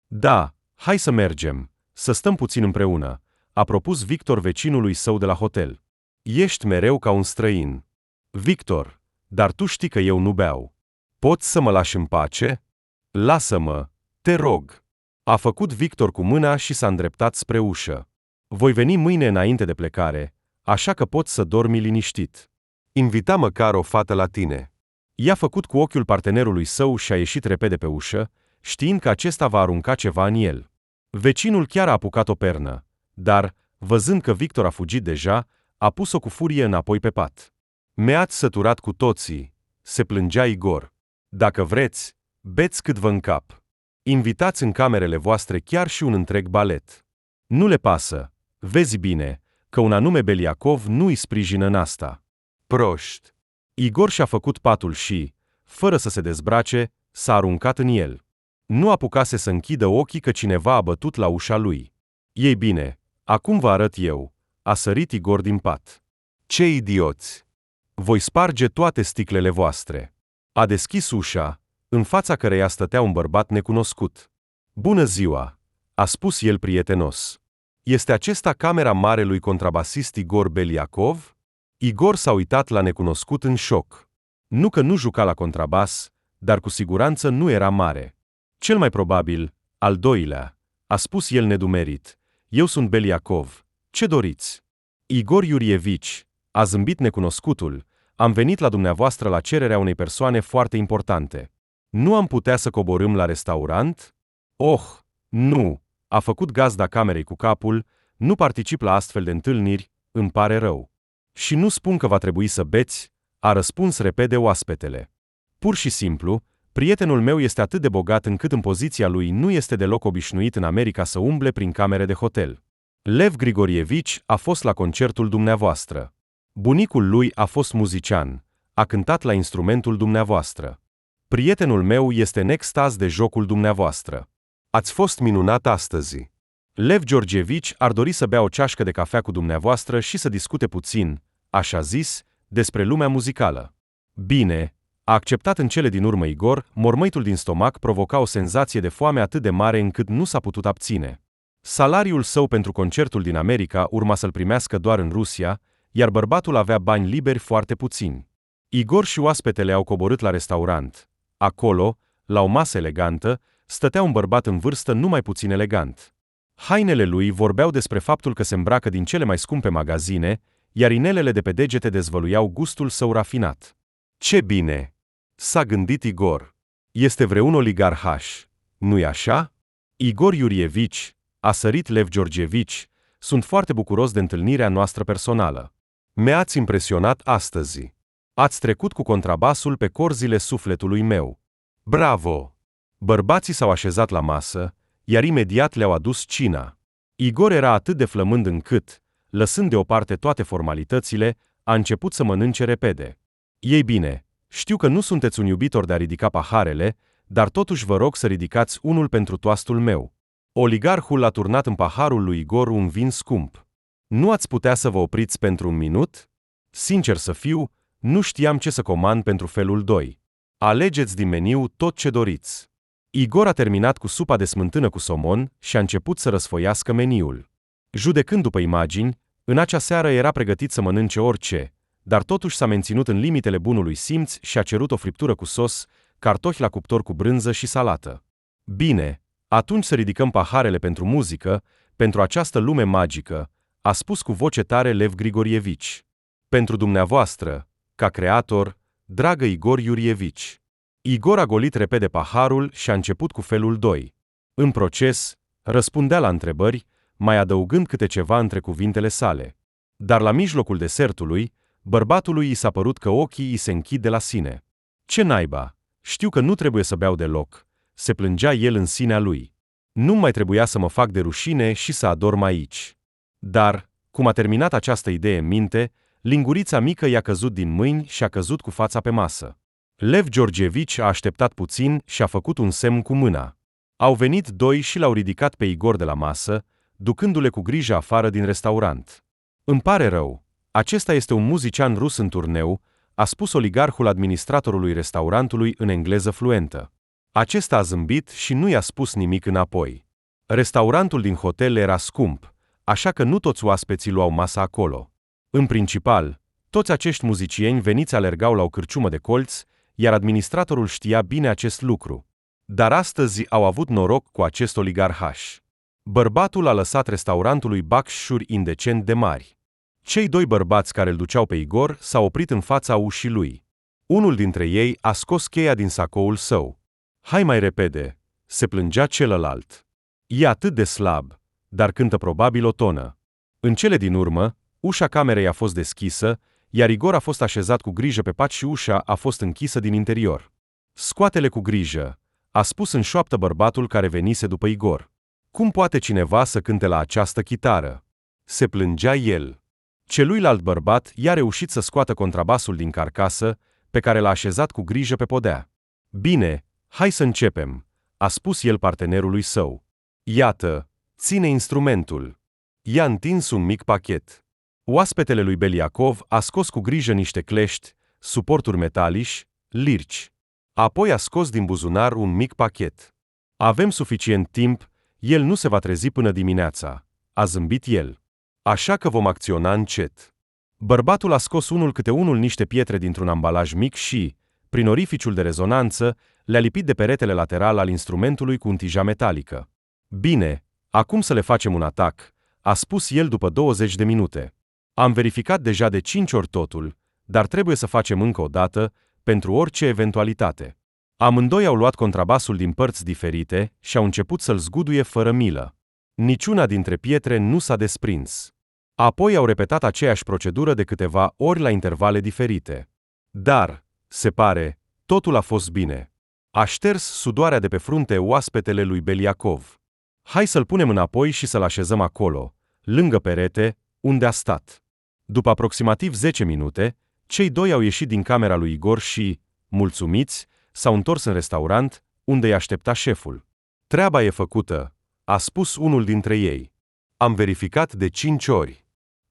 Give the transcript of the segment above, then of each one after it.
Da, hai să mergem, să stăm puțin împreună, a propus Victor vecinului său de la hotel. Ești mereu ca un străin. Victor, dar tu știi că eu nu beau. Poți să mă lași în pace? Lasă-mă, te rog. A făcut Victor cu mâna și s-a îndreptat spre ușă. Voi veni mâine înainte de plecare, așa că poți să dormi liniștit. Invita măcar o fată la tine. I-a făcut cu ochiul partenerului său și a ieșit repede pe ușă, știind că acesta va arunca ceva în el. Vecinul chiar a apucat o pernă, dar, văzând că Victor a fugit deja, a pus-o cu furie înapoi pe pat. Mi-ați săturat cu toții, se plângea Igor. Dacă vreți, beți cât vă încap. Invitați în camerele voastre chiar și un întreg balet. Nu le pasă, vezi bine, că un anume Beliacov nu îi sprijină în asta. Proști! Igor și-a făcut patul și, fără să se dezbrace, s-a aruncat în el. Nu apucase să închidă ochii că cineva a bătut la ușa lui. Ei bine, acum vă arăt eu, a sărit Igor din pat. Ce idioți! Voi sparge toate sticlele voastre. A deschis ușa, în fața căreia stătea un bărbat necunoscut. Bună ziua, a spus el prietenos. Este acesta camera marelui contrabasist Igor Beliacov? Igor s-a uitat la necunoscut în șoc. Nu că nu juca la contrabas, dar cu siguranță nu era mare. Cel mai probabil, al doilea, a spus el nedumerit. Eu sunt Beliacov. Ce doriți? Igor Iurievici, a zâmbit necunoscutul, am venit la dumneavoastră la cererea unei persoane foarte importante. Nu am putea să coborâm la restaurant? Oh, nu, a făcut gazda camerei cu capul, nu particip la astfel de întâlniri, îmi pare rău. Și nu spun că va trebui să beți, a răspuns repede oaspetele. Pur și simplu, prietenul meu este atât de bogat încât în poziția lui nu este deloc obișnuit în America să umble prin camere de hotel. Lev Grigorievici a fost la concertul dumneavoastră. Bunicul lui a fost muzician, a cântat la instrumentul dumneavoastră. Prietenul meu este în extaz de jocul dumneavoastră. Ați fost minunat astăzi. Lev Georgievici ar dori să bea o ceașcă de cafea cu dumneavoastră și să discute puțin, așa zis, despre lumea muzicală. Bine, a acceptat în cele din urmă Igor, mormăitul din stomac provoca o senzație de foame atât de mare încât nu s-a putut abține. Salariul său pentru concertul din America urma să-l primească doar în Rusia, iar bărbatul avea bani liberi foarte puțini. Igor și oaspetele au coborât la restaurant. Acolo, la o masă elegantă, stătea un bărbat în vârstă nu mai puțin elegant. Hainele lui vorbeau despre faptul că se îmbracă din cele mai scumpe magazine, iar inelele de pe degete dezvăluiau gustul său rafinat. Ce bine! S-a gândit Igor. Este vreun oligarhaș, nu-i așa? Igor Iurievici, a sărit Lev Georgievici, sunt foarte bucuros de întâlnirea noastră personală. Mi-ați impresionat astăzi. Ați trecut cu contrabasul pe corzile sufletului meu. Bravo! Bărbații s-au așezat la masă, iar imediat le-au adus cina. Igor era atât de flămând încât, lăsând deoparte toate formalitățile, a început să mănânce repede. Ei bine, știu că nu sunteți un iubitor de a ridica paharele, dar totuși vă rog să ridicați unul pentru toastul meu. Oligarhul a turnat în paharul lui Igor un vin scump. Nu ați putea să vă opriți pentru un minut? Sincer să fiu, nu știam ce să comand pentru felul 2. Alegeți din meniu tot ce doriți. Igor a terminat cu supa de smântână cu somon și a început să răsfoiască meniul. Judecând după imagini, în acea seară era pregătit să mănânce orice, dar totuși s-a menținut în limitele bunului simț și a cerut o friptură cu sos, cartofi la cuptor cu brânză și salată. Bine, atunci să ridicăm paharele pentru muzică, pentru această lume magică, a spus cu voce tare Lev Grigorievici. Pentru dumneavoastră, ca creator, dragă Igor Iurievici. Igor a golit repede paharul și a început cu felul 2. În proces, răspundea la întrebări, mai adăugând câte ceva între cuvintele sale. Dar la mijlocul desertului, bărbatului i s-a părut că ochii îi se închid de la sine. Ce naiba, știu că nu trebuie să beau deloc, se plângea el în sinea lui. Nu mai trebuia să mă fac de rușine și să adorm aici. Dar, cum a terminat această idee în minte, lingurița mică i-a căzut din mâini și a căzut cu fața pe masă. Lev Georgievici a așteptat puțin și a făcut un semn cu mâna. Au venit doi și l-au ridicat pe Igor de la masă, ducându-le cu grijă afară din restaurant. Îmi pare rău, acesta este un muzician rus în turneu, a spus oligarhul administratorului restaurantului în engleză fluentă. Acesta a zâmbit și nu i-a spus nimic înapoi. Restaurantul din hotel era scump, așa că nu toți oaspeții luau masa acolo. În principal, toți acești muzicieni veniți alergau la o cârciumă de colț, iar administratorul știa bine acest lucru. Dar astăzi au avut noroc cu acest oligarhaș. Bărbatul a lăsat restaurantului bacșuri indecent de mari. Cei doi bărbați care îl duceau pe Igor s-au oprit în fața ușii lui. Unul dintre ei a scos cheia din sacoul său. "Hai mai repede!" se plângea celălalt. "E atât de slab, dar cântă probabil o tonă." În cele din urmă, ușa camerei a fost deschisă, iar Igor a fost așezat cu grijă pe pat și ușa a fost închisă din interior. "Scoate-le cu grijă," a spus în șoaptă bărbatul care venise după Igor. "Cum poate cineva să cânte la această chitară?" se plângea el. Celuilalt bărbat i-a reușit să scoată contrabasul din carcasă, pe care l-a așezat cu grijă pe podea. "Bine, hai să începem," a spus el partenerului său. "Iată, ține instrumentul." I-a întins un mic pachet. Oaspetele lui Beliacov a scos cu grijă niște clești, suporturi metalici, lirci. Apoi a scos din buzunar un mic pachet. "Avem suficient timp, el nu se va trezi până dimineața," a zâmbit el. "Așa că vom acționa încet." Bărbatul a scos unul câte unul niște pietre dintr-un ambalaj mic și, prin orificiul de rezonanță, le-a lipit de peretele lateral al instrumentului cu întija metalică. "Bine, acum să le facem un atac," a spus el după 20 de minute. "Am verificat deja de 5 ori totul, dar trebuie să facem încă o dată, pentru orice eventualitate." Amândoi au luat contrabasul din părți diferite și au început să-l zguduie fără milă. Niciuna dintre pietre nu s-a desprins. Apoi au repetat aceeași procedură de câteva ori la intervale diferite. Dar, se pare, totul a fost bine. A șters sudoarea de pe frunte oaspetele lui Beliacov. "Hai să-l punem înapoi și să-l așezăm acolo, lângă perete, unde a stat." După aproximativ 10 minute, cei doi au ieșit din camera lui Igor și, mulțumiți, s-au întors în restaurant, unde îi aștepta șeful. "Treaba e făcută," a spus unul dintre ei. "Am verificat de 5 ori.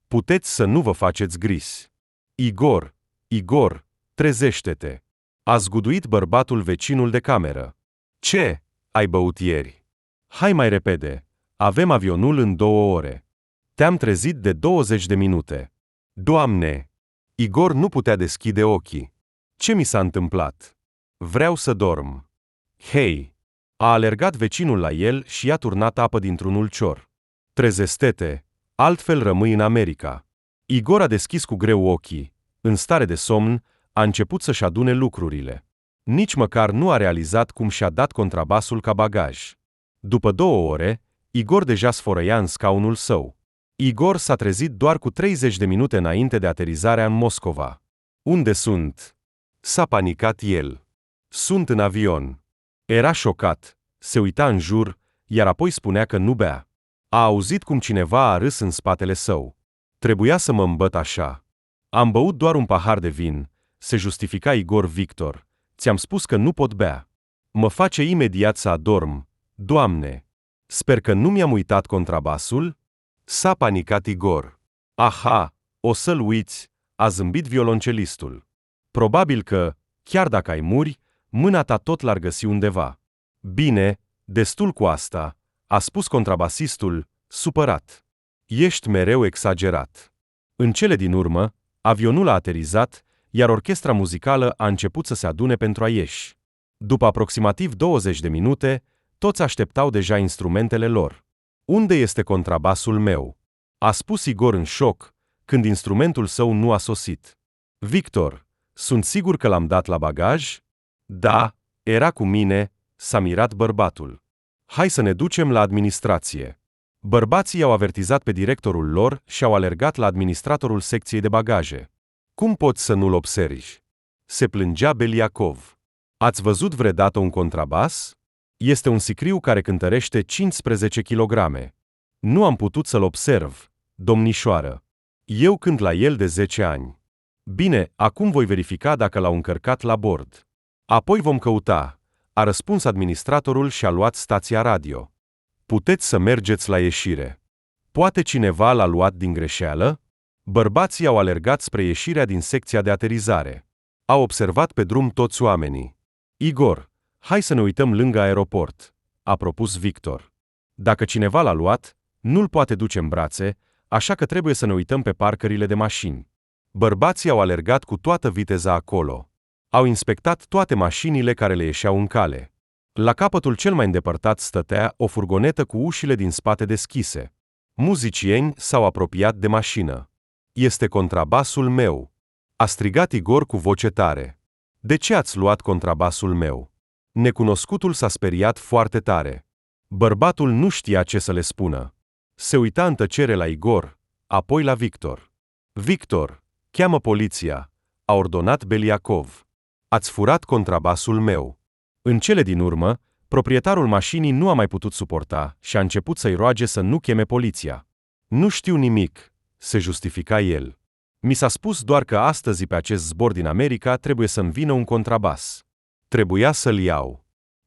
Puteți să nu vă faceți gris." Igor, trezește-te!" a zguduit bărbatul vecinul de cameră. "Ce? Ai băut ieri? Hai mai repede, avem avionul în 2 ore. Te-am trezit de 20 de minute." "Doamne!" Igor nu putea deschide ochii. "Ce mi s-a întâmplat?" "Vreau să dorm." "Hei!" A alergat vecinul la el și i-a turnat apă dintr-un ulcior. "Trezește-te, altfel rămâi în America." Igor a deschis cu greu ochii. În stare de somn, a început să-și adune lucrurile. Nici măcar nu a realizat cum și-a dat contrabasul ca bagaj. După 2 ore, Igor deja sfărăia în scaunul său. Igor s-a trezit doar cu 30 de minute înainte de aterizarea în Moscova. "Unde sunt?" s-a panicat el. "Sunt în avion." Era șocat, se uita în jur, iar apoi spunea că nu bea. A auzit cum cineva a râs în spatele său. "Trebuia să mă îmbăt așa." "Am băut doar un pahar de vin," se justifica Igor Victor. "Ți-am spus că nu pot bea. Mă face imediat să adorm. Doamne! Sper că nu mi-am uitat contrabasul?" S-a panicat Igor. "Aha, o să-l uiți," a zâmbit violoncelistul. "Probabil că, chiar dacă ai muri, mâna ta tot l-ar găsi undeva." "Bine, destul cu asta," a spus contrabasistul, supărat. "Ești mereu exagerat." În cele din urmă, avionul a aterizat, iar orchestra muzicală a început să se adune pentru a ieși. După aproximativ 20 de minute, toți așteptau deja instrumentele lor. "Unde este contrabasul meu?" a spus Igor în șoc, când instrumentul său nu a sosit. "Victor, sunt sigur că l-am dat la bagaj?" "Da, era cu mine," s-a mirat bărbatul. "Hai să ne ducem la administrație." Bărbații au avertizat pe directorul lor și au alergat la administratorul secției de bagaje. "Cum poți să nu-l observi?" se plângea Beliacov. "Ați văzut vreodată un contrabas? Este un sicriu care cântărește 15 kilograme. Nu am putut să-l observ, domnișoară. Eu cânt la el de 10 ani. Bine, acum voi verifica dacă l-au încărcat la bord. Apoi vom căuta," a răspuns administratorul și a luat stația radio. "Puteți să mergeți la ieșire." "Poate cineva l-a luat din greșeală?" Bărbații au alergat spre ieșirea din secția de aterizare. Au observat pe drum toți oamenii. "Igor, Hai să ne uităm lângă aeroport, a propus Victor. Dacă cineva l-a luat, nu-l poate duce în brațe, așa că trebuie să ne uităm pe parcările de mașini. Bărbații au alergat cu toată viteza acolo. Au inspectat toate mașinile care le ieșeau în cale. La capătul cel mai îndepărtat stătea o furgonetă cu ușile din spate deschise. Muzicieni s-au apropiat de mașină. Este contrabasul meu, a strigat Igor cu voce tare. De ce ați luat contrabasul meu? Necunoscutul s-a speriat foarte tare. Bărbatul nu știa ce să le spună. Se uita în tăcere la Igor, apoi la Victor. Victor, cheamă poliția, a ordonat Beliakov. Ați furat contrabasul meu. În cele din urmă, proprietarul mașinii nu a mai putut suporta și a început să-i roage să nu cheme poliția. Nu știu nimic, se justifica el. Mi s-a spus doar că astăzi pe acest zbor din America trebuie să-mi vină un contrabas. Trebuia să-l iau.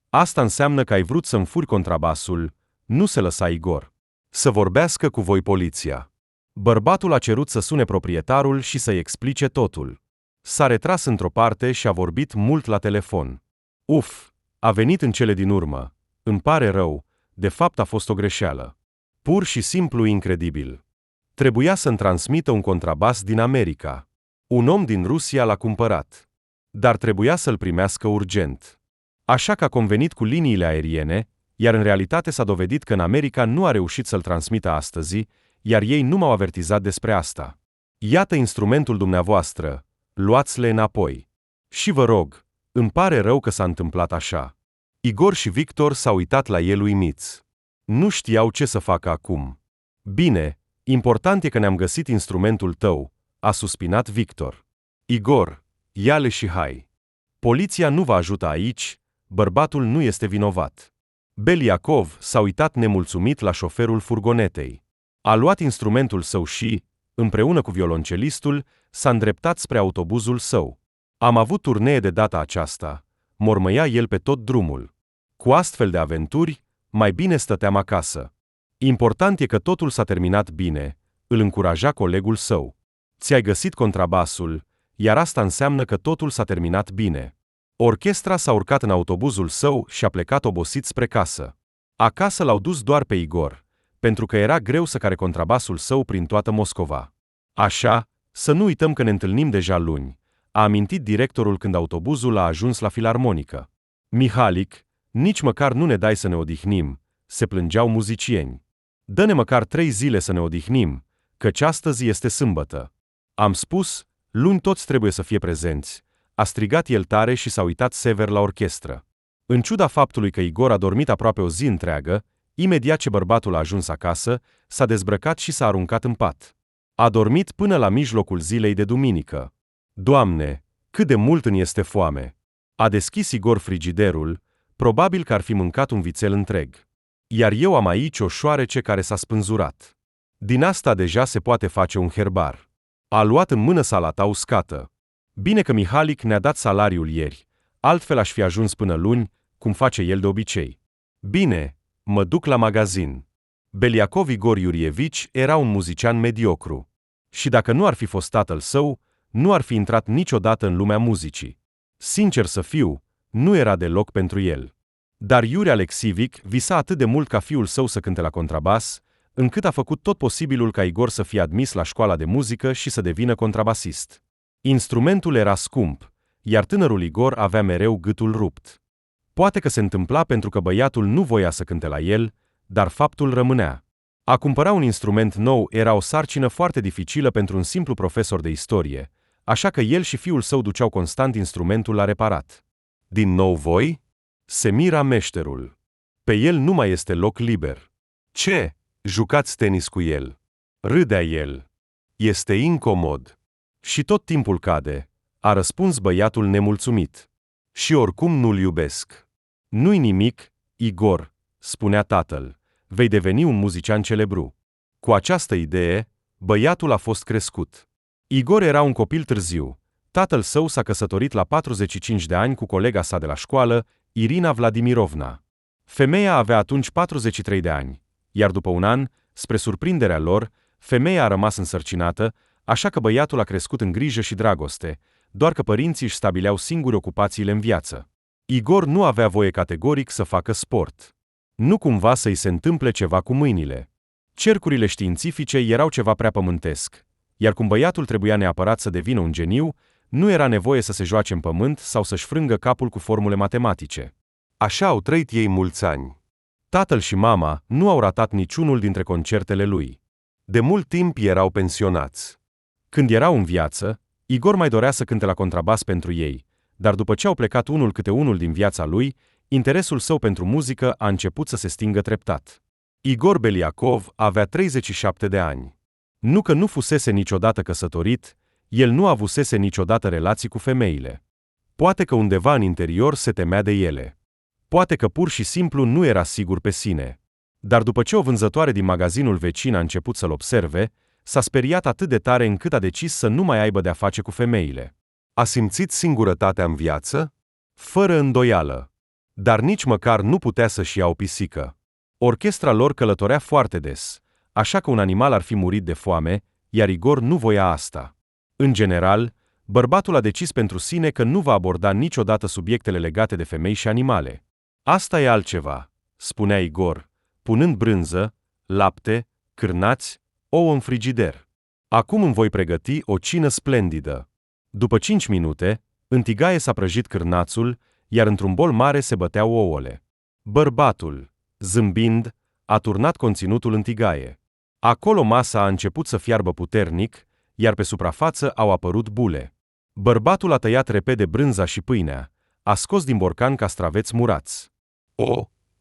Asta înseamnă că ai vrut să-mi furi contrabasul, nu se lăsa Igor. Să vorbească cu voi poliția. Bărbatul a cerut să sune proprietarul și să-i explice totul. S-a retras într-o parte și a vorbit mult la telefon. Uf, a venit în cele din urmă. Îmi pare rău, de fapt a fost o greșeală. Pur și simplu incredibil. Trebuia să-mi transmită un contrabas din America. Un om din Rusia l-a cumpărat. Dar trebuia să-l primească urgent. Așa că a convenit cu liniile aeriene, iar în realitate s-a dovedit că în America nu a reușit să-l transmită astăzi, iar ei nu m-au avertizat despre asta. Iată instrumentul dumneavoastră, luați-le înapoi. Și vă rog, îmi pare rău că s-a întâmplat așa. Igor și Victor s-au uitat la el uimiți. Nu știau ce să facă acum. Bine, important e că ne-am găsit instrumentul tău, a suspinat Victor. Igor, ia-le și hai. Poliția nu vă ajută aici, bărbatul nu este vinovat. Beliakov s-a uitat nemulțumit la șoferul furgonetei. A luat instrumentul său și, împreună cu violoncelistul, s-a îndreptat spre autobuzul său. Am avut turnee de data aceasta, mormăia el pe tot drumul. Cu astfel de aventuri, mai bine stăteam acasă. Important e că totul s-a terminat bine, îl încuraja colegul său. Ți-ai găsit contrabasul, iar asta înseamnă că totul s-a terminat bine. Orchestra s-a urcat în autobuzul său și a plecat obosit spre casă. Acasă l-au dus doar pe Igor, pentru că era greu să care contrabasul său prin toată Moscova. Așa, să nu uităm că ne întâlnim deja luni, a amintit directorul când autobuzul a ajuns la filarmonică. Mihalic, nici măcar nu ne dai să ne odihnim, se plângeau muzicieni. Dă-ne măcar 3 zile să ne odihnim, căci astăzi este sâmbătă. Am spus, luni toți trebuie să fie prezenți, a strigat el tare și s-a uitat sever la orchestră. În ciuda faptului că Igor a dormit aproape o zi întreagă, imediat ce bărbatul a ajuns acasă, s-a dezbrăcat și s-a aruncat în pat. A dormit până la mijlocul zilei de duminică. Doamne, cât de mult îmi este foame! A deschis Igor frigiderul, probabil că ar fi mâncat un vițel întreg. Iar eu am aici o șoarece care s-a spânzurat. Din asta deja se poate face un herbar. A luat în mână salata uscată. Bine că Mihalic ne-a dat salariul ieri, altfel aș fi ajuns până luni, cum face el de obicei. Bine, mă duc la magazin. Beliakov Igor Iurievici era un muzician mediocru. Și dacă nu ar fi fost tatăl său, nu ar fi intrat niciodată în lumea muzicii. Sincer să fiu, nu era deloc pentru el. Dar Iuri Alexivic visa atât de mult ca fiul său să cânte la contrabas, încât a făcut tot posibilul ca Igor să fie admis la școala de muzică și să devină contrabasist. Instrumentul era scump, iar tânărul Igor avea mereu gâtul rupt. Poate că se întâmpla pentru că băiatul nu voia să cânte la el, dar faptul rămânea. A cumpăra un instrument nou era o sarcină foarte dificilă pentru un simplu profesor de istorie, așa că el și fiul său duceau constant instrumentul la reparat. Din nou voi? Se mira meșterul. Pe el nu mai este loc liber. Ce? Jucați tenis cu el. Râdea el. Este incomod. Și tot timpul cade, a răspuns băiatul nemulțumit. Și oricum nu-l iubesc. Nu-i nimic, Igor, spunea tatăl, vei deveni un muzician celebru. Cu această idee, băiatul a fost crescut. Igor era un copil târziu. Tatăl său s-a căsătorit la 45 de ani cu colega sa de la școală, Irina Vladimirovna. Femeia avea atunci 43 de ani, iar după un an, spre surprinderea lor, femeia a rămas însărcinată, așa că băiatul a crescut în grijă și dragoste, doar că părinții își stabileau singuri ocupațiile în viață. Igor nu avea voie categoric să facă sport. Nu cumva să-i se întâmple ceva cu mâinile. Cercurile științifice erau ceva prea pământesc, iar cum băiatul trebuia neapărat să devină un geniu, nu era nevoie să se joace în pământ sau să-și frângă capul cu formule matematice. Așa au trăit ei mulți ani. Tatăl și mama nu au ratat niciunul dintre concertele lui. De mult timp erau pensionați. Când erau în viață, Igor mai dorea să cânte la contrabas pentru ei, dar după ce au plecat unul câte unul din viața lui, interesul său pentru muzică a început să se stingă treptat. Igor Beliacov avea 37 de ani. Nu că nu fusese niciodată căsătorit, el nu avusese niciodată relații cu femeile. Poate că undeva în interior se temea de ele. Poate că pur și simplu nu era sigur pe sine. Dar după ce o vânzătoare din magazinul vecin a început să-l observe, s-a speriat atât de tare încât a decis să nu mai aibă de-a face cu femeile. A simțit singurătatea în viață? Fără îndoială. Dar nici măcar nu putea să-și ia o pisică. Orchestra lor călătorea foarte des, așa că un animal ar fi murit de foame, iar Igor nu voia asta. În general, bărbatul a decis pentru sine că nu va aborda niciodată subiectele legate de femei și animale. Asta e altceva, spunea Igor, punând brânză, lapte, cârnați, ouă în frigider. Acum îmi voi pregăti o cină splendidă. După 5 minute, în tigaie s-a prăjit cârnațul, iar într-un bol mare se băteau ouăle. Bărbatul, zâmbind, a turnat conținutul în tigaie. Acolo masa a început să fiarbă puternic, iar pe suprafață au apărut bule. Bărbatul a tăiat repede brânza și pâinea, a scos din borcan castraveți murați.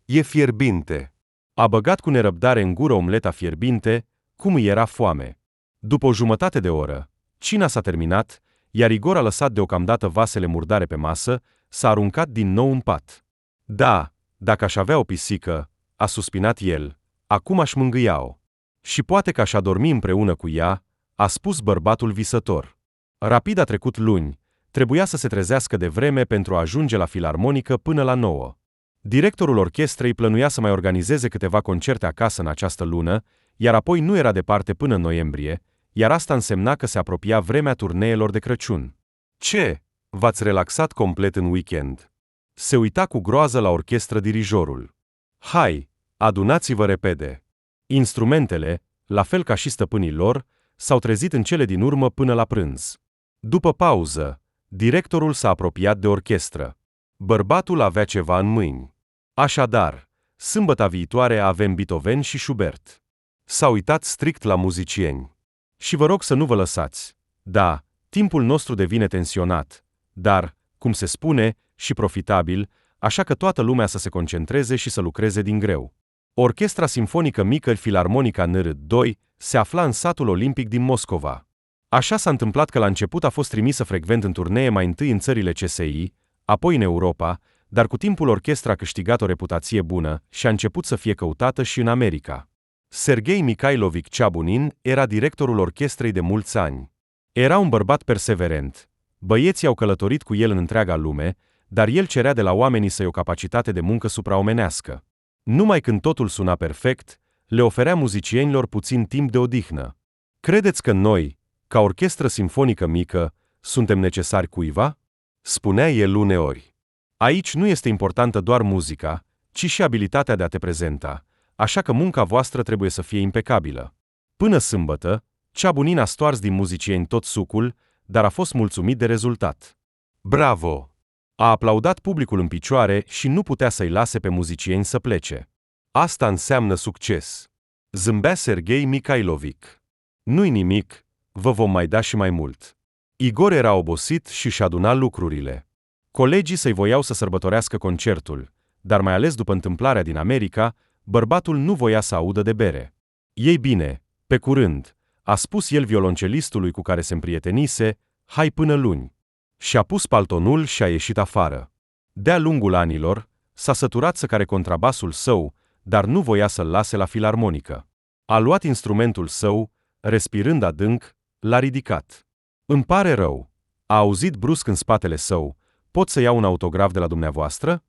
E fierbinte! A băgat cu nerăbdare în gură omleta fierbinte, cum îi era foame. După o jumătate de oră, cina s-a terminat, iar Igor a lăsat deocamdată vasele murdare pe masă, s-a aruncat din nou în pat. Da, dacă aș avea o pisică, a suspinat el, acum aș mângâia-o. Și poate că aș adormi împreună cu ea, a spus bărbatul visător. Rapid a trecut luni, trebuia să se trezească de vreme pentru a ajunge la filarmonică până la 9. Directorul orchestrei plănuia să mai organizeze câteva concerte acasă în această lună, iar apoi nu era departe până în noiembrie, iar asta însemna că se apropia vremea turneelor de Crăciun. Ce? V-ați relaxat complet în weekend? Se uita cu groază la orchestră dirijorul. Hai, adunați-vă repede! Instrumentele, la fel ca și stăpânii lor, s-au trezit în cele din urmă până la prânz. După pauză, directorul s-a apropiat de orchestră. Bărbatul avea ceva în mâini. Așadar, sâmbăta viitoare avem Beethoven și Schubert. S-a uitat strict la muzicieni. Și vă rog să nu vă lăsați. Da, timpul nostru devine tensionat, dar, cum se spune, și profitabil, așa că toată lumea să se concentreze și să lucreze din greu. Orchestra Simfonică Mică Filarmonica NR2 se afla în satul olimpic din Moscova. Așa s-a întâmplat că la început a fost trimisă frecvent în turnee mai întâi în țările CSI, apoi în Europa, dar cu timpul orchestra a câștigat o reputație bună și a început să fie căutată și în America. Sergei Mikhailovic Ciabunin era directorul orchestrei de mulți ani. Era un bărbat perseverent. Băieții au călătorit cu el în întreaga lume, dar el cerea de la oamenii săi o capacitate de muncă supraomenească. Numai când totul suna perfect, le oferea muzicienilor puțin timp de odihnă. Credeți că noi, ca orchestră simfonică mică, suntem necesari cuiva? Spunea el uneori. Aici nu este importantă doar muzica, ci și abilitatea de a te prezenta, așa că munca voastră trebuie să fie impecabilă. Până sâmbătă, Ciabunin a stoars din muzicieni tot sucul, dar a fost mulțumit de rezultat. Bravo! A aplaudat publicul în picioare și nu putea să-i lase pe muzicieni să plece. Asta înseamnă succes. Zâmbea Sergei Mikhailovic. Nu-i nimic, vă vom mai da și mai mult. Igor era obosit și își aduna lucrurile. Colegii săi voiau să sărbătorească concertul, dar mai ales după întâmplarea din America, bărbatul nu voia să audă de bere. Ei bine, pe curând, a spus el violoncelistului cu care se împrietenise, hai până luni. Și-a pus paltonul și a ieșit afară. De-a lungul anilor, s-a săturat să care contrabasul său, dar nu voia să-l lase la filarmonică. A luat instrumentul său, respirând adânc, l-a ridicat. Îmi pare rău. A auzit brusc în spatele său, pot să iau un autograf de la dumneavoastră?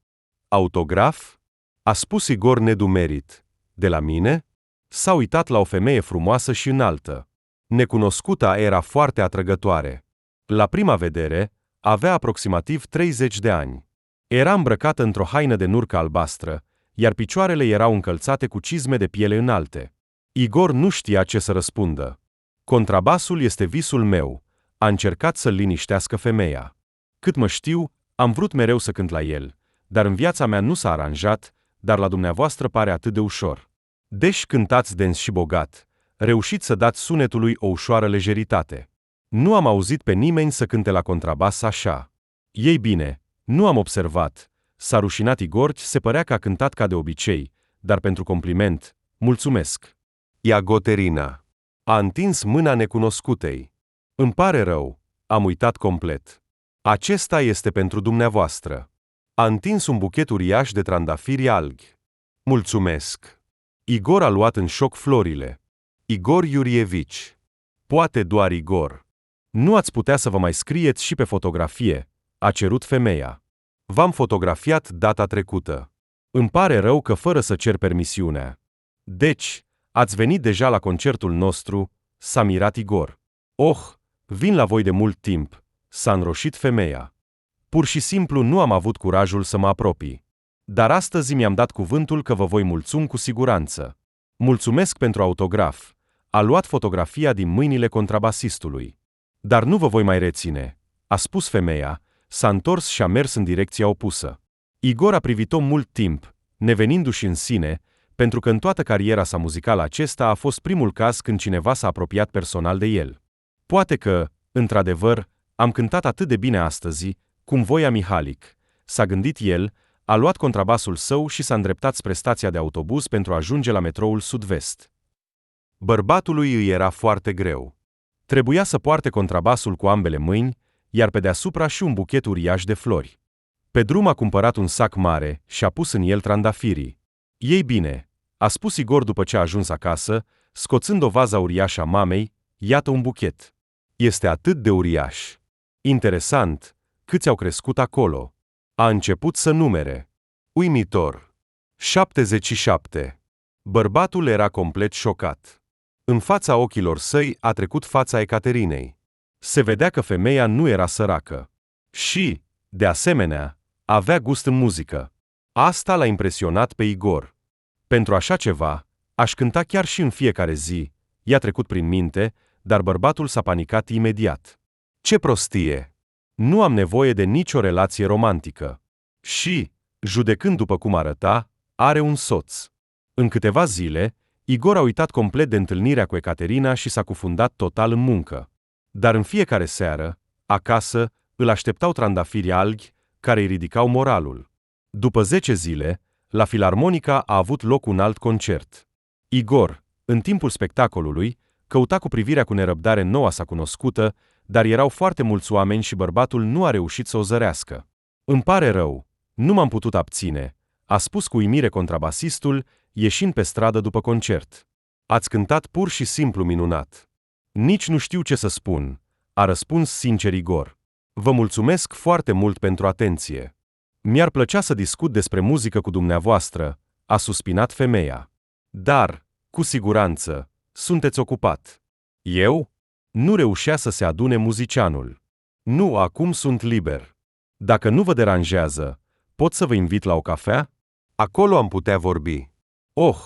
Autograf? A spus Igor nedumerit. De la mine? S-a uitat la o femeie frumoasă și înaltă. Necunoscuta era foarte atrăgătoare. La prima vedere, avea aproximativ 30 de ani. Era îmbrăcată într-o haină de nurcă albastră, iar picioarele erau încălțate cu cizme de piele înalte. Igor nu știa ce să răspundă. Contrabasul este visul meu, a încercat să-l liniștească femeia. Cât mă știu, am vrut mereu să cânt la el, dar în viața mea nu s-a aranjat, dar la dumneavoastră pare atât de ușor. Deși cântați dens și bogat, reușiți să dați sunetului o ușoară lejeritate. Nu am auzit pe nimeni să cânte la contrabas așa. Ei bine, nu am observat. S-a rușinat Igor, se părea că a cântat ca de obicei, dar pentru compliment, mulțumesc. Iagoterina a întins mâna necunoscutei. Îmi pare rău, am uitat complet. Acesta este pentru dumneavoastră. A întins un buchet uriaș de trandafiri albi. Mulțumesc. Igor a luat în șoc florile. Igor Iurievici. Poate doar Igor. Nu ați putea să vă mai scrieți și pe fotografie, a cerut femeia. V-am fotografiat data trecută. Îmi pare rău că fără să cer permisiunea. Deci, ați venit deja la concertul nostru, s-a mirat Igor. Oh, vin la voi de mult timp, s-a înroșit femeia. Pur și simplu nu am avut curajul să mă apropii. Dar astăzi mi-am dat cuvântul că vă voi mulțumi cu siguranță. Mulțumesc pentru autograf. A luat fotografia din mâinile contrabasistului. Dar nu vă voi mai reține, a spus femeia, s-a întors și a mers în direcția opusă. Igor a privit-o mult timp, nevenindu-și în sine, pentru că în toată cariera sa muzicală acesta a fost primul caz când cineva s-a apropiat personal de el. Poate că, într-adevăr, am cântat atât de bine astăzi, cum voia Mihalic, s-a gândit el, a luat contrabasul său și s-a îndreptat spre stația de autobuz pentru a ajunge la metroul Sud-Vest. Bărbatului îi era foarte greu. Trebuia să poarte contrabasul cu ambele mâini, iar pe deasupra și un buchet uriaș de flori. Pe drum a cumpărat un sac mare și a pus în el trandafirii. Ei bine, a spus Igor după ce a ajuns acasă, scoțând o vază uriașă a mamei, iată un buchet. Este atât de uriaș. Interesant, câți au crescut acolo. A început să numere. Uimitor. 77. Bărbatul era complet șocat. În fața ochilor săi a trecut fața Ecaterinei. Se vedea că femeia nu era săracă. Și, de asemenea, avea gust în muzică. Asta l-a impresionat pe Igor. Pentru așa ceva, aș cânta chiar și în fiecare zi, i-a trecut prin minte, dar bărbatul s-a panicat imediat. Ce prostie! Nu am nevoie de nicio relație romantică. Și, judecând după cum arăta, are un soț. În câteva zile, Igor a uitat complet de întâlnirea cu Ecaterina și s-a cufundat total în muncă. Dar în fiecare seară, acasă, îl așteptau trandafiri albi, care îi ridicau moralul. După 10 zile, la Filarmonica a avut loc un alt concert. Igor, în timpul spectacolului, căuta cu privirea cu nerăbdare noua sa cunoscută, dar erau foarte mulți oameni și bărbatul nu a reușit să o zărească. Îmi pare rău, nu m-am putut abține, a spus cu uimire contrabasistul, ieșind pe stradă după concert. Ați cântat pur și simplu minunat. Nici nu știu ce să spun, a răspuns sincer Igor. Vă mulțumesc foarte mult pentru atenție. Mi-ar plăcea să discut despre muzică cu dumneavoastră, a suspinat femeia. Dar, cu siguranță, sunteți ocupat. Eu? Nu reușea să se adune muzicianul. Nu, acum sunt liber. Dacă nu vă deranjează, pot să vă invit la o cafea? Acolo am putea vorbi. Oh,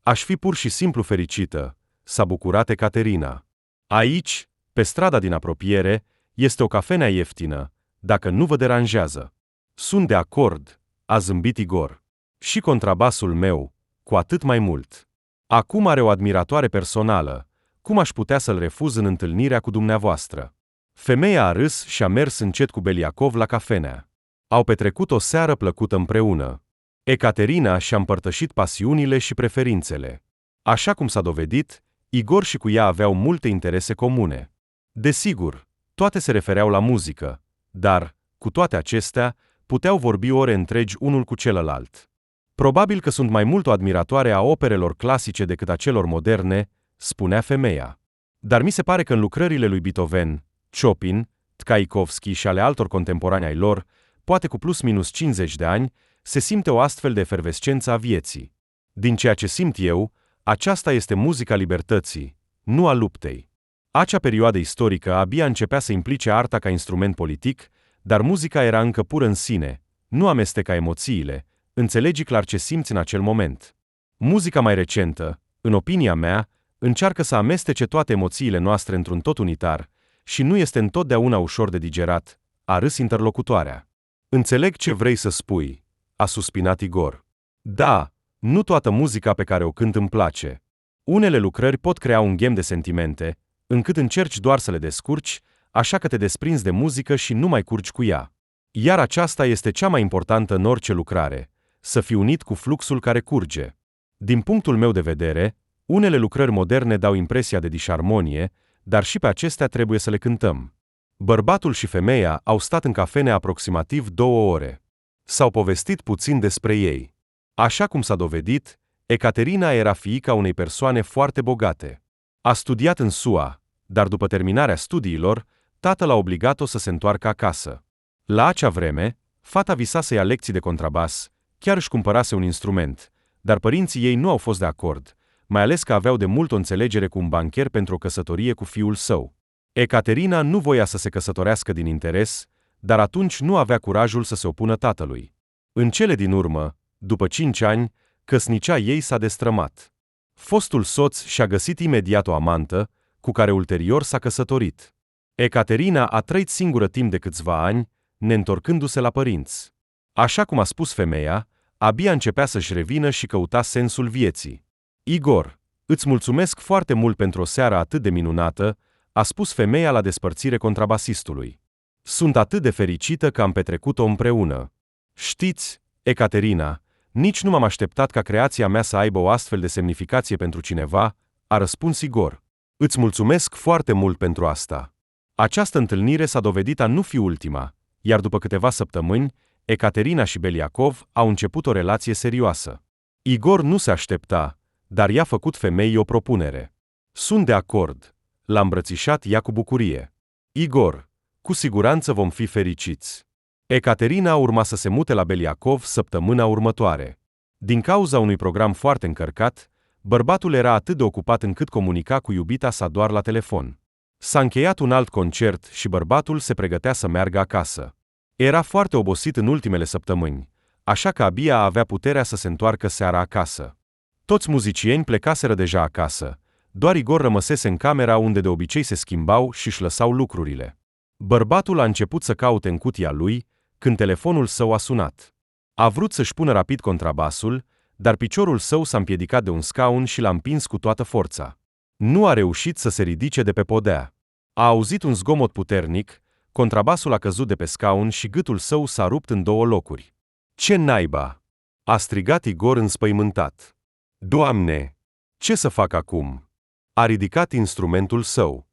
aș fi pur și simplu fericită, s-a bucurat Ecaterina. Aici, pe strada din apropiere, este o cafenea ieftină, dacă nu vă deranjează. Sunt de acord, a zâmbit Igor. Și contrabasul meu, cu atât mai mult. Acum are o admiratoare personală, cum aș putea să-l refuz în întâlnirea cu dumneavoastră? Femeia a râs și a mers încet cu Beliacov la cafenea. Au petrecut o seară plăcută împreună. Ecaterina și-a împărtășit pasiunile și preferințele. Așa cum s-a dovedit, Igor și cu ea aveau multe interese comune. Desigur, toate se refereau la muzică, dar, cu toate acestea, puteau vorbi ore întregi unul cu celălalt. Probabil că sunt mai mult o admiratoare a operelor clasice decât a celor moderne, spunea femeia. Dar mi se pare că în lucrările lui Beethoven, Chopin, Tchaikovsky și ale altor contemporani ai lor, poate cu plus minus 50 de ani, se simte o astfel de efervescență a vieții. Din ceea ce simt eu, aceasta este muzica libertății, nu a luptei. Acea perioadă istorică abia începea să implice arta ca instrument politic, dar muzica era încă pură în sine, nu amesteca emoțiile, înțelegi clar ce simți în acel moment. Muzica mai recentă, în opinia mea, încearcă să amestece toate emoțiile noastre într-un tot unitar și nu este întotdeauna ușor de digerat, a râs interlocutoarea. Înțeleg ce vrei să spui, a suspinat Igor. Da, nu toată muzica pe care o cânt îmi place. Unele lucrări pot crea un ghem de sentimente, încât încerci doar să le descurci, așa că te desprinzi de muzică și nu mai curgi cu ea. Iar aceasta este cea mai importantă în orice lucrare, să fii unit cu fluxul care curge. Din punctul meu de vedere, unele lucrări moderne dau impresia de disarmonie, dar și pe acestea trebuie să le cântăm. Bărbatul și femeia au stat în cafenea aproximativ 2 ore. S-au povestit puțin despre ei. Așa cum s-a dovedit, Ecaterina era fiica unei persoane foarte bogate. A studiat în SUA, dar după terminarea studiilor, tatăl a obligat-o să se întoarcă acasă. La acea vreme, fata visa să ia lecții de contrabas, chiar își cumpărase un instrument, dar părinții ei nu au fost de acord, mai ales că aveau de mult o înțelegere cu un bancher pentru o căsătorie cu fiul său. Ecaterina nu voia să se căsătorească din interes, dar atunci nu avea curajul să se opună tatălui. În cele din urmă, după 5 ani, căsnicia ei s-a destrămat. Fostul soț și-a găsit imediat o amantă, cu care ulterior s-a căsătorit. Ecaterina a trăit singură timp de câțiva ani, neîntorcându-se la părinți. Așa cum a spus femeia, abia începea să-și revină și căuta sensul vieții. Igor, îți mulțumesc foarte mult pentru o seară atât de minunată, a spus femeia la despărțire contrabasistului. Sunt atât de fericită că am petrecut-o împreună. Știți, Ecaterina, nici nu m-am așteptat ca creația mea să aibă o astfel de semnificație pentru cineva, a răspuns Igor. Îți mulțumesc foarte mult pentru asta. Această întâlnire s-a dovedit a nu fi ultima, iar după câteva săptămâni, Ecaterina și Beliacov au început o relație serioasă. Igor nu se aștepta, dar i-a făcut femeii o propunere. Sunt de acord, l-a îmbrățișat ea cu bucurie. Igor, cu siguranță vom fi fericiți. Ecaterina urma să se mute la Beliacov săptămâna următoare. Din cauza unui program foarte încărcat, bărbatul era atât de ocupat încât comunica cu iubita sa doar la telefon. S-a încheiat un alt concert și bărbatul se pregătea să meargă acasă. Era foarte obosit în ultimele săptămâni, așa că abia avea puterea să se întoarcă seara acasă. Toți muzicieni plecaseră deja acasă, doar Igor rămăsese în camera unde de obicei se schimbau și își lăsau lucrurile. Bărbatul a început să caute în cutia lui, când telefonul său a sunat. A vrut să-și pună rapid contrabasul, dar piciorul său s-a împiedicat de un scaun și l-a împins cu toată forța. Nu a reușit să se ridice de pe podea. A auzit un zgomot puternic, contrabasul a căzut de pe scaun și gâtul său s-a rupt în 2 locuri. Ce naiba! A strigat Igor înspăimântat. Doamne! Ce să fac acum? A ridicat instrumentul său.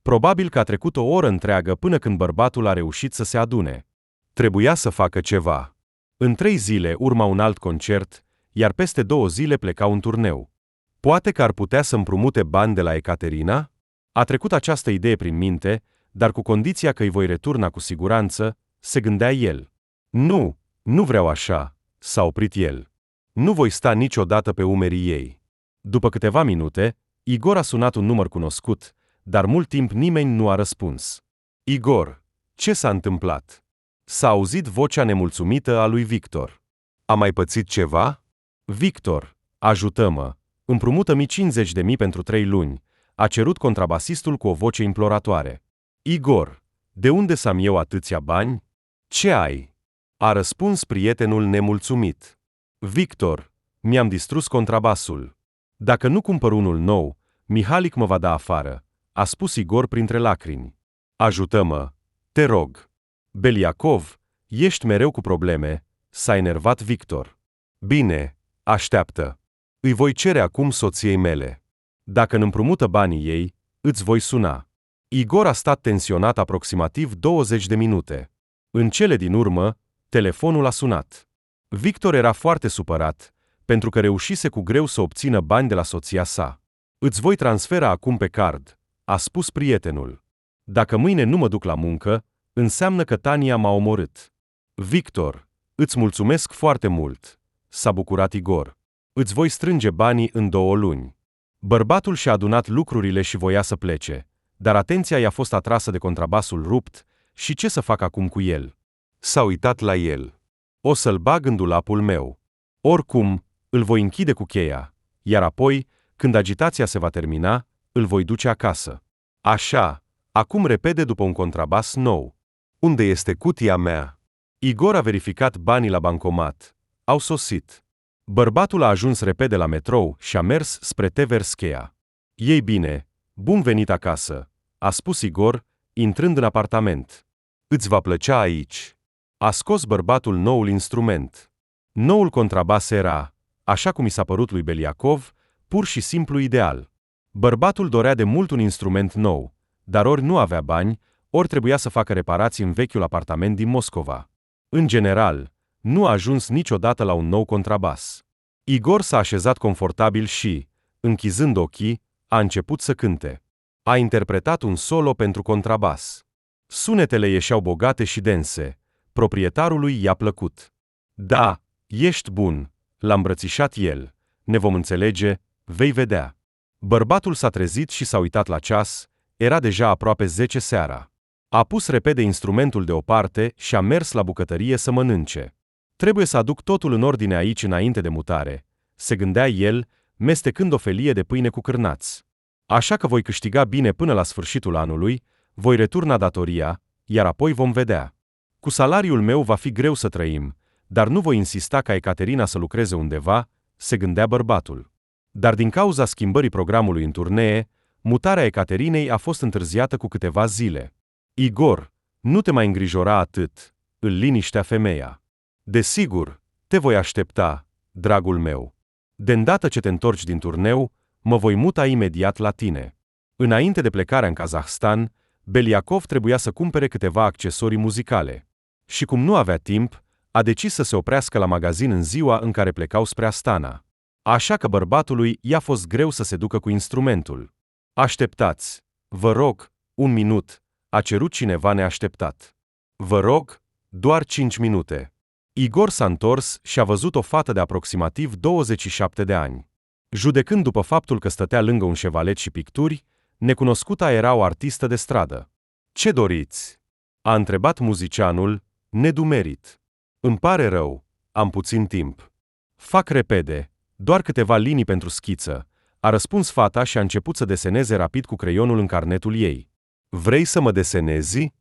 Probabil că a trecut o oră întreagă până când bărbatul a reușit să se adune. Trebuia să facă ceva. În 3 zile urma un alt concert, iar peste 2 zile pleca un turneu. Poate că ar putea să împrumute bani de la Ecaterina? A trecut această idee prin minte, dar cu condiția că îi voi returna cu siguranță, se gândea el. Nu vreau așa, s-a oprit el. Nu voi sta niciodată pe umerii ei. După câteva minute, Igor a sunat un număr cunoscut, dar mult timp nimeni nu a răspuns. Igor, ce s-a întâmplat? S-a auzit vocea nemulțumită a lui Victor. A mai pățit ceva? Victor, ajută-mă, împrumută-mi 50.000 pentru 3 luni, a cerut contrabasistul cu o voce imploratoare. Igor, de unde să am eu atâția bani? Ce ai? A răspuns prietenul nemulțumit. Victor, mi-am distrus contrabasul. Dacă nu cumpăr unul nou, Mihalic mă va da afară, a spus Igor printre lacrimi. Ajută-mă, te rog. Beliacov, ești mereu cu probleme, s-a enervat Victor. Bine, așteaptă. Îi voi cere acum soției mele. Dacă îmi împrumută banii ei, îți voi suna. Igor a stat tensionat aproximativ 20 de minute. În cele din urmă, telefonul a sunat. Victor era foarte supărat, pentru că reușise cu greu să obțină bani de la soția sa. Îți voi transfera acum pe card, a spus prietenul. Dacă mâine nu mă duc la muncă, înseamnă că Tania m-a omorât. Victor, îți mulțumesc foarte mult, s-a bucurat Igor. Îți voi strânge banii în 2 luni. Bărbatul și-a adunat lucrurile și voia să plece, dar atenția i-a fost atrasă de contrabasul rupt și ce să facă acum cu el. S-a uitat la el. O să-l bag în dulapul meu. Oricum, îl voi închide cu cheia, iar apoi, când agitația se va termina, îl voi duce acasă. Așa, acum repede după un contrabas nou. Unde este cutia mea? Igor a verificat banii la bancomat. Au sosit. Bărbatul a ajuns repede la metrou și a mers spre Tverskaya. Ei bine, bun venit acasă, a spus Igor, intrând în apartament. Îți va plăcea aici. A scos bărbatul noul instrument. Noul contrabas era, așa cum i s-a părut lui Beliakov, pur și simplu ideal. Bărbatul dorea de mult un instrument nou, dar ori nu avea bani, ori trebuia să facă reparații în vechiul apartament din Moscova. În general, nu a ajuns niciodată la un nou contrabas. Igor s-a așezat confortabil și, închizând ochii, a început să cânte. A interpretat un solo pentru contrabas. Sunetele ieșeau bogate și dense. Proprietarului i-a plăcut. Da, ești bun, l-a îmbrățișat el. Ne vom înțelege, vei vedea. Bărbatul s-a trezit și s-a uitat la ceas, era deja aproape 10 seara. A pus repede instrumentul deoparte și a mers la bucătărie să mănânce. Trebuie să aduc totul în ordine aici înainte de mutare, se gândea el, mestecând o felie de pâine cu cârnați. Așa că voi câștiga bine până la sfârșitul anului, voi returna datoria, iar apoi vom vedea. Cu salariul meu va fi greu să trăim, dar nu voi insista ca Ecaterina să lucreze undeva, se gândea bărbatul. Dar din cauza schimbării programului în turnee, mutarea Ecaterinei a fost întârziată cu câteva zile. Igor, nu te mai îngrijora atât, îl liniștea femeia. Desigur, te voi aștepta, dragul meu. De îndată ce te întorci din turneu, mă voi muta imediat la tine. Înainte de plecarea în Kazahstan, Beliakov trebuia să cumpere câteva accesorii muzicale. Și cum nu avea timp, a decis să se oprească la magazin în ziua în care plecau spre Astana. Așa că bărbatului i-a fost greu să se ducă cu instrumentul. Așteptați, vă rog, un minut, a cerut cineva neașteptat. Vă rog, doar 5 minute. Igor s-a întors și a văzut o fată de aproximativ 27 de ani. Judecând după faptul că stătea lângă un șevalet și picturi, necunoscuta era o artistă de stradă. Ce doriți? A întrebat muzicianul, nedumerit. Îmi pare rău, am puțin timp. Fac repede, doar câteva linii pentru schiță, a răspuns fata și a început să deseneze rapid cu creionul în carnetul ei. Vrei să mă desenezi?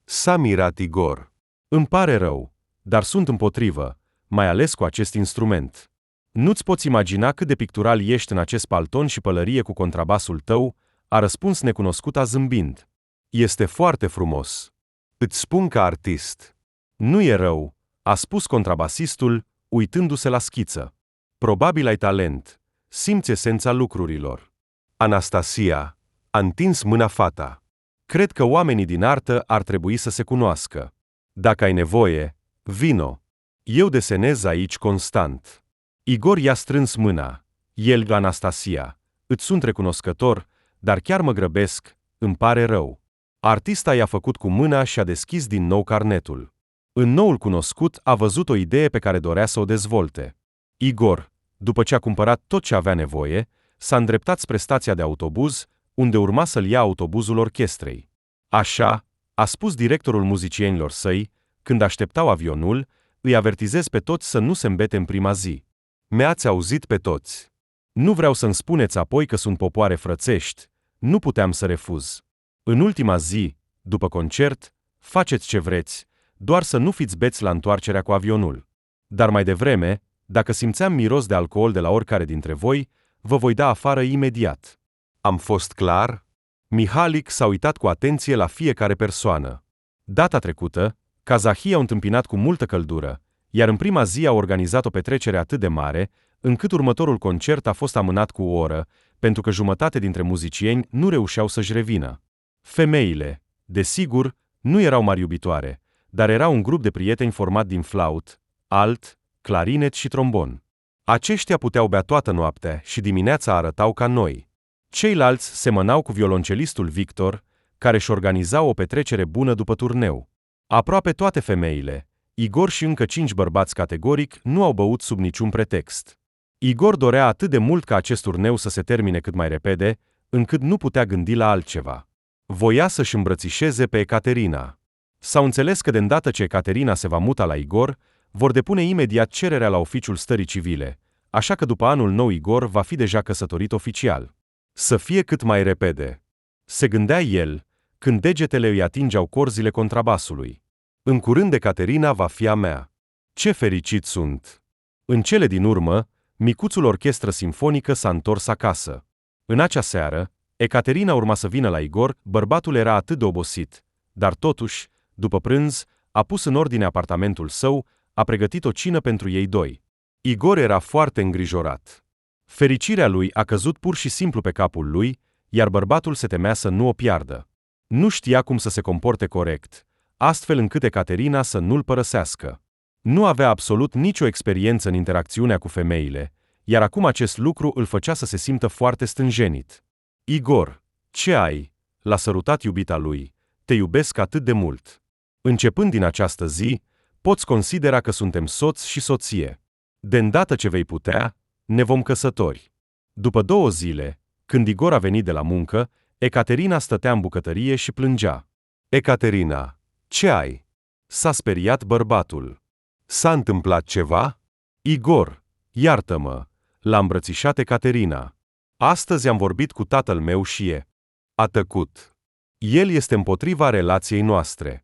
S-a mirat Igor. Îmi pare rău, dar sunt împotrivă, mai ales cu acest instrument. Nu-ți poți imagina cât de pictural ești în acest palton și pălărie cu contrabasul tău, a răspuns necunoscuta zâmbind. Este foarte frumos. Îți spun ca artist. Nu e rău, a spus contrabasistul, uitându-se la schiță. Probabil ai talent, simți esența lucrurilor. Anastasia a întins mâna fata. Cred că oamenii din artă ar trebui să se cunoască. Dacă ai nevoie, vino. Eu desenez aici constant. Igor i-a strâns mâna. El, Anastasia, îți sunt recunoscător, dar chiar mă grăbesc, îmi pare rău. Artista i-a făcut cu mâna și a deschis din nou carnetul. În noul cunoscut a văzut o idee pe care dorea să o dezvolte. Igor, după ce a cumpărat tot ce avea nevoie, s-a îndreptat spre stația de autobuz, unde urma să-l ia autobuzul orchestrei. Așa, a spus directorul muzicienilor săi, când așteptau avionul, îi avertizez pe toți să nu se îmbete în prima zi. Mi-ați auzit pe toți. Nu vreau să-mi spuneți apoi că sunt popoare frățești, nu puteam să refuz. În ultima zi, după concert, faceți ce vreți, doar să nu fiți beți la întoarcerea cu avionul. Dar mai devreme, dacă simțeam miros de alcool de la oricare dintre voi, vă voi da afară imediat. Am fost clar? Mihalik s-a uitat cu atenție la fiecare persoană. Data trecută, kazahii au întâmpinat cu multă căldură, iar în prima zi au organizat o petrecere atât de mare, încât următorul concert a fost amânat cu o oră, pentru că jumătate dintre muzicieni nu reușeau să-și revină. Femeile, desigur, nu erau mari iubitoare, dar era un grup de prieteni format din flaut, alt, clarinet și trombon. Aceștia puteau bea toată noaptea și dimineața arătau ca noi. Ceilalți semănau cu violoncelistul Victor, care își organiza o petrecere bună după turneu. Aproape toate femeile, Igor și încă 5 bărbați categoric, nu au băut sub niciun pretext. Igor dorea atât de mult ca acest turneu să se termine cât mai repede, încât nu putea gândi la altceva. Voia să-și îmbrățișeze pe Ecaterina. S-au înțeles că de îndată ce Ecaterina se va muta la Igor, Vor depune imediat cererea la oficiul stării civile, așa că după anul nou Igor va fi deja căsătorit oficial. Să fie cât mai repede. Se gândea el, când degetele îi atingeau corzile contrabasului. În curând Ecaterina va fi a mea. Ce fericit sunt! În cele din urmă, micuțul orchestră simfonică s-a întors acasă. În acea seară, Ecaterina urma să vină la Igor, bărbatul era atât de obosit, dar totuși, după prânz, a pus în ordine apartamentul său, a pregătit o cină pentru ei doi. Igor era foarte îngrijorat. Fericirea lui a căzut pur și simplu pe capul lui, iar bărbatul se temea să nu o piardă. Nu știa cum să se comporte corect, astfel încât Ecaterina să nu-l părăsească. Nu avea absolut nicio experiență în interacțiunea cu femeile, iar acum acest lucru îl făcea să se simtă foarte stânjenit. Igor, ce ai? L-a sărutat iubita lui. Te iubesc atât de mult. Începând din această zi, poți considera că suntem soț și soție. De îndată ce vei putea, ne vom căsători. După 2 zile, când Igor a venit de la muncă, Ecaterina stătea în bucătărie și plângea. Ecaterina, ce ai? S-a speriat bărbatul. S-a întâmplat ceva? Igor, iartă-mă, l-a îmbrățișat Ecaterina. Astăzi am vorbit cu tatăl meu și a tăcut. El este împotriva relației noastre.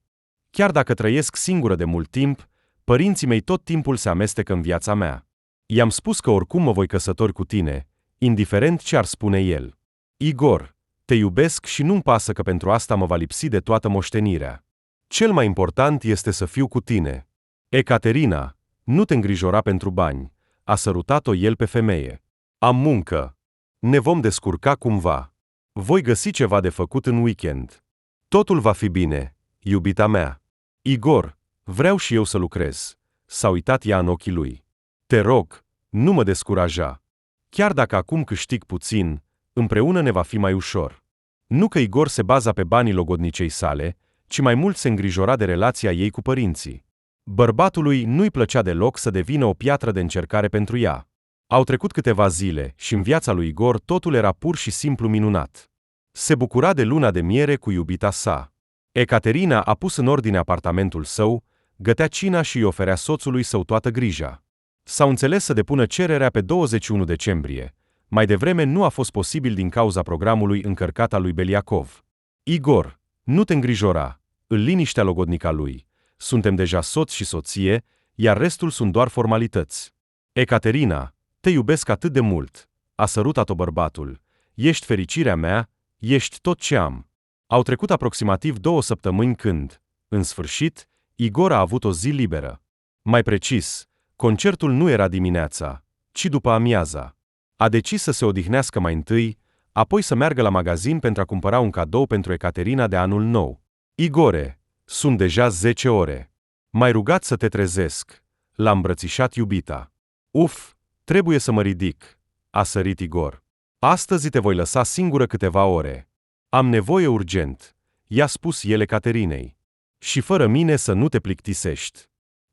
Chiar dacă trăiesc singură de mult timp, părinții mei tot timpul se amestecă în viața mea. I-am spus că oricum mă voi căsători cu tine, indiferent ce ar spune el. Igor, te iubesc și nu-mi pasă că pentru asta mă va lipsi de toată moștenirea. Cel mai important este să fiu cu tine. Ecaterina, nu te îngrijora pentru bani, a sărutat-o el pe femeie. Am muncă. Ne vom descurca cumva. Voi găsi ceva de făcut în weekend. Totul va fi bine, iubita mea. Igor, vreau și eu să lucrez. S-a uitat ea în ochii lui. Te rog, nu mă descuraja. Chiar dacă acum câștig puțin, împreună ne va fi mai ușor. Nu că Igor se baza pe banii logodnicei sale, ci mai mult se îngrijora de relația ei cu părinții. Bărbatului nu-i plăcea deloc să devină o piatră de încercare pentru ea. Au trecut câteva zile și în viața lui Igor totul era pur și simplu minunat. Se bucura de luna de miere cu iubita sa. Ecaterina a pus în ordine apartamentul său, gătea cina și îi oferea soțului său toată grija. S-au înțeles să depună cererea pe 21 decembrie. Mai devreme nu a fost posibil din cauza programului încărcat al lui Beliacov. Igor, nu te îngrijora, îl liniștea logodnica lui. Suntem deja soț și soție, iar restul sunt doar formalități. Ecaterina, te iubesc atât de mult, a sărutat-o bărbatul. Ești fericirea mea, ești tot ce am. Au trecut aproximativ 2 săptămâni când, în sfârșit, Igor a avut o zi liberă. Mai precis, concertul nu era dimineața, ci după amiaza. A decis să se odihnească mai întâi, apoi să meargă la magazin pentru a cumpăra un cadou pentru Ecaterina de anul nou. Igore, sunt deja 10 ore. M-ai rugat să te trezesc. L-a îmbrățișat iubita. Uf, trebuie să mă ridic, a sărit Igor. Astăzi te voi lăsa singură câteva ore. Am nevoie urgent, i-a spus el Ecaterinei. Și fără mine să nu te plictisești.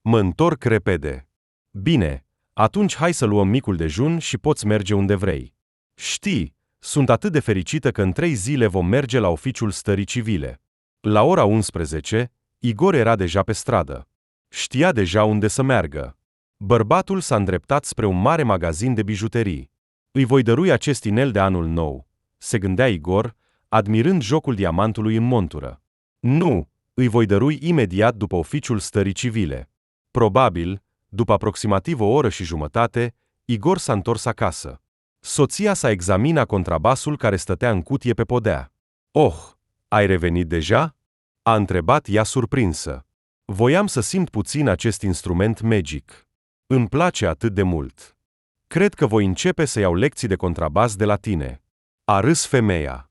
Mă întorc repede. Bine, atunci hai să luăm micul dejun și poți merge unde vrei. Știi, sunt atât de fericită că în 3 zile vom merge la oficiul stării civile. La ora 11, Igor era deja pe stradă. Știa deja unde să meargă. Bărbatul s-a îndreptat spre un mare magazin de bijuterii. Îi voi dărui acest inel de anul nou, se gândea Igor, admirând jocul diamantului în montură. Nu, îi voi dărui imediat după oficiul stării civile. Probabil, după aproximativ 1 oră și jumătate, Igor s-a întors acasă. Soția s-a examinat contrabasul care stătea în cutie pe podea. Oh, ai revenit deja? A întrebat ea surprinsă. Voiam să simt puțin acest instrument magic. Îmi place atât de mult. Cred că voi începe să iau lecții de contrabas de la tine. A râs femeia.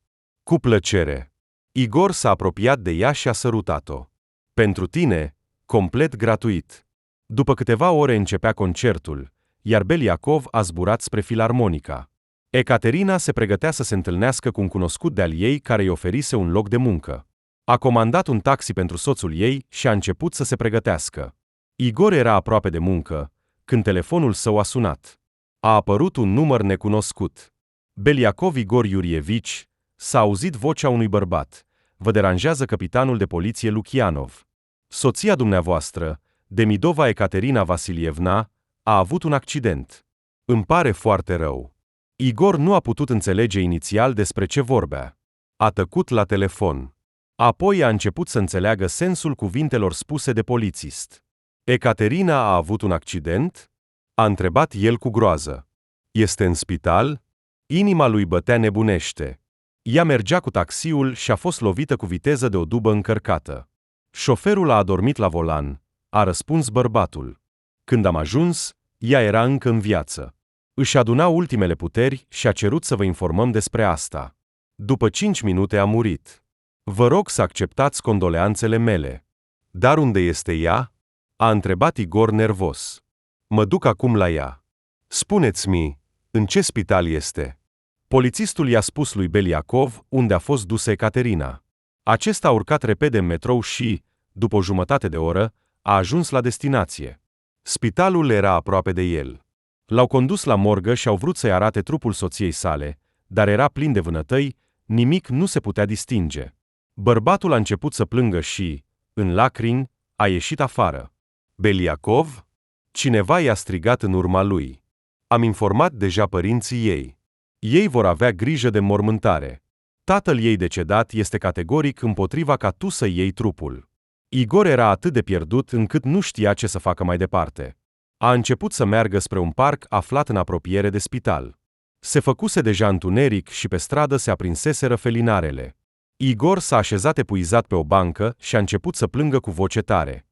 Cu plăcere. Igor s-a apropiat de ea și a sărutat-o. Pentru tine, complet gratuit. După câteva ore începea concertul, iar Beliacov a zburat spre filarmonica. Ecaterina se pregătea să se întâlnească cu un cunoscut de-al ei care îi oferise un loc de muncă. A comandat un taxi pentru soțul ei și a început să se pregătească. Igor era aproape de muncă, când telefonul său a sunat. A apărut un număr necunoscut. Beliacov Igor Iurievici, s-a auzit vocea unui bărbat. Vă deranjează capitanul de poliție Lukianov. Soția dumneavoastră, Demidova Ecaterina Vasilievna a avut un accident. Îmi pare foarte rău. Igor nu a putut înțelege inițial despre ce vorbea. A tăcut la telefon. Apoi a început să înțeleagă sensul cuvintelor spuse de polițist. Ecaterina a avut un accident? A întrebat el cu groază. Este în spital? Inima lui bătea nebunește. Ea mergea cu taxiul și a fost lovită cu viteză de o dubă încărcată. Șoferul a adormit la volan, a răspuns bărbatul. Când am ajuns, ea era încă în viață. Își aduna ultimele puteri și a cerut să vă informăm despre asta. După 5 minute a murit. Vă rog să acceptați condoleanțele mele. Dar unde este ea? A întrebat Igor nervos. Mă duc acum la ea. Spuneți-mi, în ce spital este? Polițistul i-a spus lui Beliakov unde a fost dusă Ecaterina. Acesta a urcat repede în metrou și, după o jumătate de oră, a ajuns la destinație. Spitalul era aproape de el. L-au condus la morgă și au vrut să-i arate trupul soției sale, dar era plin de vânătăi, nimic nu se putea distinge. Bărbatul a început să plângă și, în lacrimi, a ieșit afară. Beliakov? Cineva i-a strigat în urma lui. Am informat deja părinții ei. Ei vor avea grijă de înmormântare. Tatăl ei decedat este categoric împotriva ca tu să iei trupul. Igor era atât de pierdut încât nu știa ce să facă mai departe. A început să meargă spre un parc aflat în apropiere de spital. Se făcuse deja întuneric și pe stradă se aprinseseră felinarele. Igor s-a așezat epuizat pe o bancă și a început să plângă cu voce tare.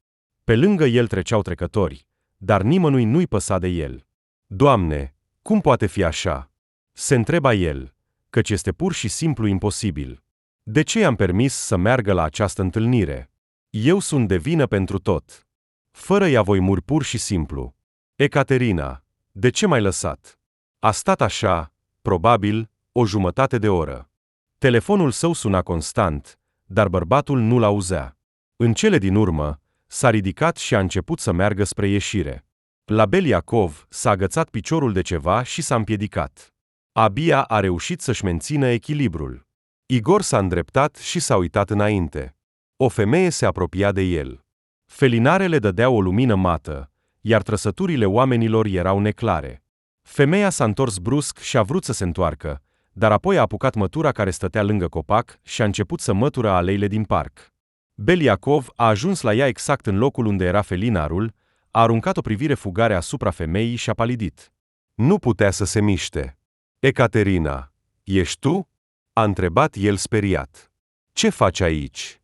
Pe lângă el treceau trecători, dar nimănui nu-i păsa de el. Doamne, cum poate fi așa? Se întreba el, căci este pur și simplu imposibil. De ce i-am permis să meargă la această întâlnire? Eu sunt de vină pentru tot. Fără ea voi muri pur și simplu. Ecaterina, de ce m-ai lăsat? A stat așa, probabil, o jumătate de oră. Telefonul său suna constant, dar bărbatul nu l-auzea. În cele din urmă, s-a ridicat și a început să meargă spre ieșire. La Beliakov s-a agățat piciorul de ceva și s-a împiedicat. Abia a reușit să-și mențină echilibrul. Igor s-a îndreptat și s-a uitat înainte. O femeie se apropia de el. Felinarele dădeau o lumină mată, iar trăsăturile oamenilor erau neclare. Femeia s-a întors brusc și a vrut să se întoarcă, dar apoi a apucat mătura care stătea lângă copac și a început să mătură aleile din parc. Beliakov a ajuns la ea exact în locul unde era felinarul, a aruncat o privire fugare asupra femeii și a palidit. Nu putea să se miște. Ecaterina, ești tu? A întrebat el speriat. Ce faci aici?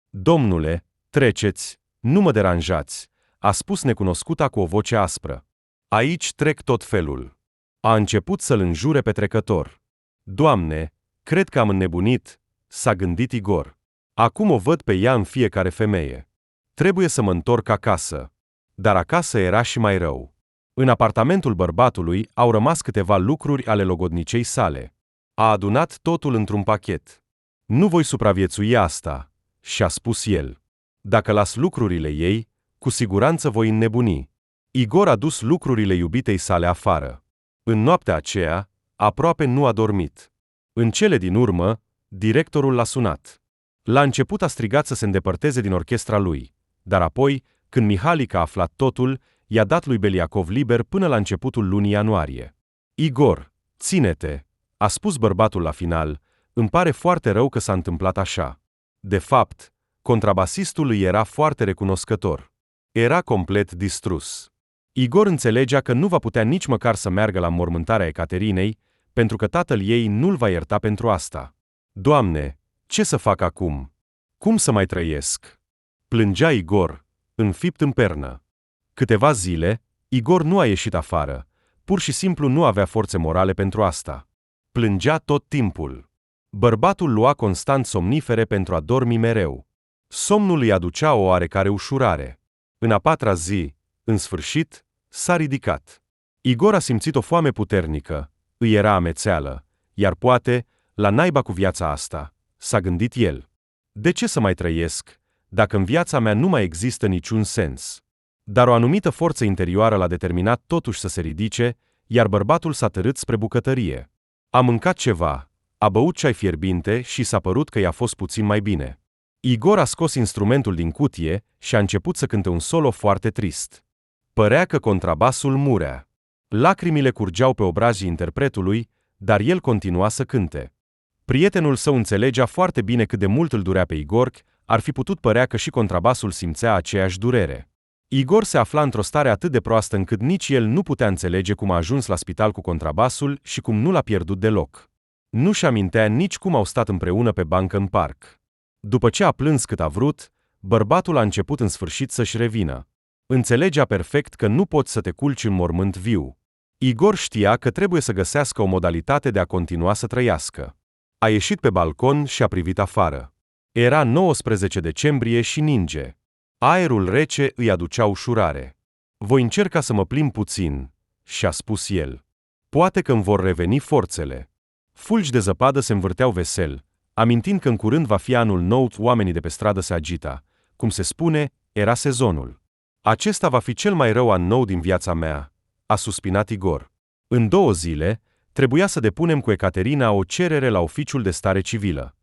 Domnule, treceți, nu mă deranjați, a spus necunoscuta cu o voce aspră. Aici trec tot felul. A început să-l înjure pe trecător. Doamne, cred că am înnebunit, s-a gândit Igor. Acum o văd pe ea în fiecare femeie. Trebuie să mă întorc acasă. Dar acasă era și mai rău. În apartamentul bărbatului au rămas câteva lucruri ale logodnicei sale. A adunat totul într-un pachet. Nu voi supraviețui asta, și-a spus el. Dacă las lucrurile ei, cu siguranță voi înnebuni. Igor a dus lucrurile iubitei sale afară. În noaptea aceea, aproape nu a dormit. În cele din urmă, directorul l-a sunat. La început a strigat să se îndepărteze din orchestra lui, dar apoi, când Mihalica a aflat totul, i-a dat lui Beliakov liber până la începutul lunii ianuarie. Igor, ține-te, a spus bărbatul la final, îmi pare foarte rău că s-a întâmplat așa. De fapt, contrabasistul îi era foarte recunoscător. Era complet distrus. Igor înțelegea că nu va putea nici măcar să meargă la înmormântarea Ecaterinei, pentru că tatăl ei nu-l va ierta pentru asta. Doamne, ce să fac acum? Cum să mai trăiesc? Plângea Igor, înfipt în pernă. Câteva zile, Igor nu a ieșit afară, pur și simplu nu avea forțe morale pentru asta. Plângea tot timpul. Bărbatul lua constant somnifere pentru a dormi mereu. Somnul îi aducea o oarecare ușurare. În a patra zi, în sfârșit, s-a ridicat. Igor a simțit o foame puternică, îi era amețeală, iar poate, la naiba cu viața asta, s-a gândit el. De ce să mai trăiesc, dacă în viața mea nu mai există niciun sens? Dar o anumită forță interioară l-a determinat totuși să se ridice, iar bărbatul s-a târât spre bucătărie. A mâncat ceva, a băut ceai fierbinte și s-a părut că i-a fost puțin mai bine. Igor a scos instrumentul din cutie și a început să cânte un solo foarte trist. Părea că contrabasul murea. Lacrimile curgeau pe obrajii interpretului, dar el continua să cânte. Prietenul său înțelegea foarte bine cât de mult îl durea pe Igor, ar fi putut părea că și contrabasul simțea aceeași durere. Igor se afla într-o stare atât de proastă încât nici el nu putea înțelege cum a ajuns la spital cu contrabasul și cum nu l-a pierdut deloc. Nu-și amintea nici cum au stat împreună pe bancă în parc. După ce a plâns cât a vrut, bărbatul a început în sfârșit să-și revină. Înțelegea perfect că nu poți să te culci în mormânt viu. Igor știa că trebuie să găsească o modalitate de a continua să trăiască. A ieșit pe balcon și a privit afară. Era 19 decembrie și ninge. Aerul rece îi aducea ușurare. Voi încerca să mă plimb puțin, și-a spus el. Poate că îmi vor reveni forțele. Fulgi de zăpadă se învârteau vesel, amintind că în curând va fi anul nou, oamenii de pe stradă se agita. Cum se spune, era sezonul. Acesta va fi cel mai rău an nou din viața mea, a suspinat Igor. În 2 zile, trebuia să depunem cu Ecaterina o cerere la oficiul de stare civilă.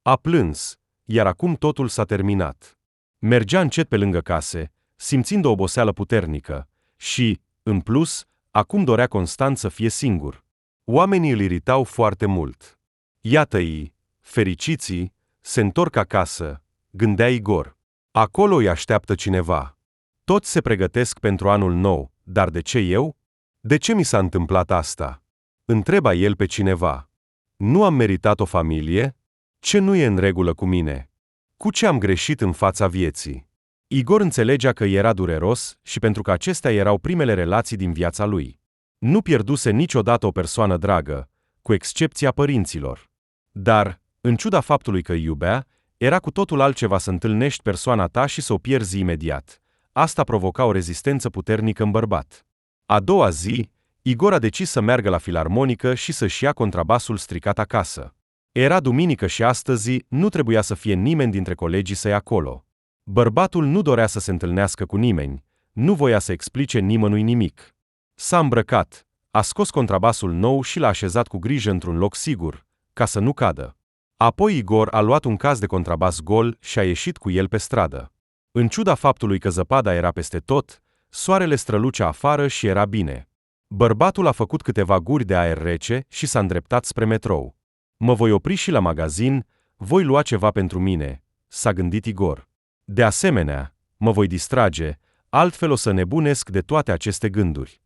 A plâns, iar acum totul s-a terminat. Mergea încet pe lângă case, simțind o oboseală puternică, și, în plus, acum dorea constant să fie singur. Oamenii îl iritau foarte mult. Iată-i, fericiții, se întorc acasă, gândea Igor. Acolo îi așteaptă cineva. Toți se pregătesc pentru anul nou, dar de ce eu? De ce mi s-a întâmplat asta? Întreba el pe cineva. Nu am meritat o familie? Ce nu e în regulă cu mine? Cu ce am greșit în fața vieții? Igor înțelegea că era dureros și pentru că acestea erau primele relații din viața lui. Nu pierduse niciodată o persoană dragă, cu excepția părinților. Dar, în ciuda faptului că îi iubea, era cu totul altceva să întâlnești persoana ta și să o pierzi imediat. Asta provoca o rezistență puternică în bărbat. A doua zi, Igor a decis să meargă la filarmonică și să-și ia contrabasul stricat acasă. Era duminică și astăzi nu trebuia să fie nimeni dintre colegii săi acolo. Bărbatul nu dorea să se întâlnească cu nimeni, nu voia să explice nimănui nimic. S-a îmbrăcat, a scos contrabasul nou și l-a așezat cu grijă într-un loc sigur, ca să nu cadă. Apoi Igor a luat un caz de contrabas gol și a ieșit cu el pe stradă. În ciuda faptului că zăpada era peste tot, soarele strălucea afară și era bine. Bărbatul a făcut câteva guri de aer rece și s-a îndreptat spre metrou. Mă voi opri și la magazin, voi lua ceva pentru mine, s-a gândit Igor. De asemenea, mă voi distrage, altfel o să nebunesc de toate aceste gânduri.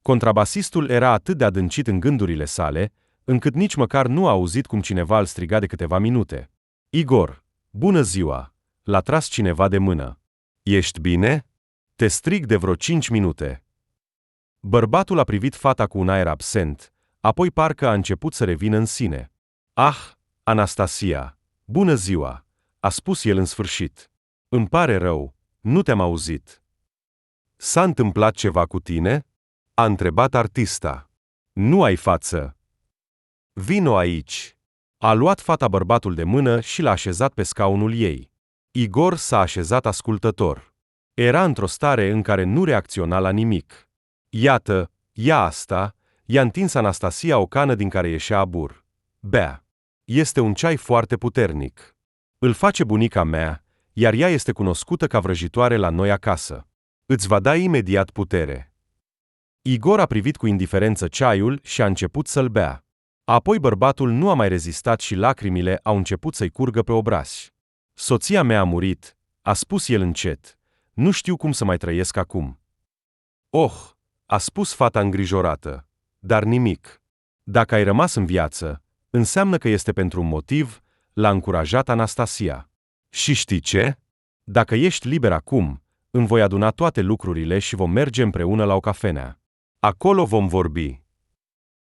Contrabasistul era atât de adâncit în gândurile sale, încât nici măcar nu a auzit cum cineva îl striga de câteva minute. Igor, bună ziua! L-a tras cineva de mână. Ești bine? Te strig de vreo 5 minute. Bărbatul a privit fata cu un aer absent, apoi parcă a început să revină în sine. Ah, Anastasia, bună ziua, a spus el în sfârșit. Îmi pare rău, nu te-am auzit. S-a întâmplat ceva cu tine? A întrebat artista. Nu ai față. Vino aici. A luat fata bărbatul de mână și l-a așezat pe scaunul ei. Igor s-a așezat ascultător. Era într-o stare în care nu reacționa la nimic. Iată, ia asta, i-a întins Anastasia o cană din care ieșea abur. Bea. Este un ceai foarte puternic. Îl face bunica mea, iar ea este cunoscută ca vrăjitoare la noi acasă. Îți va da imediat putere. Igor a privit cu indiferență ceaiul și a început să-l bea. Apoi bărbatul nu a mai rezistat și lacrimile au început să-i curgă pe obraz. Soția mea a murit, a spus el încet. Nu știu cum să mai trăiesc acum. Oh, a spus fata îngrijorată, dar nimic. Dacă ai rămas în viață, înseamnă că este pentru un motiv, l-a încurajat Anastasia. Și știi ce? Dacă ești liber acum, îmi voi aduna toate lucrurile și vom merge împreună la o cafenea. Acolo vom vorbi.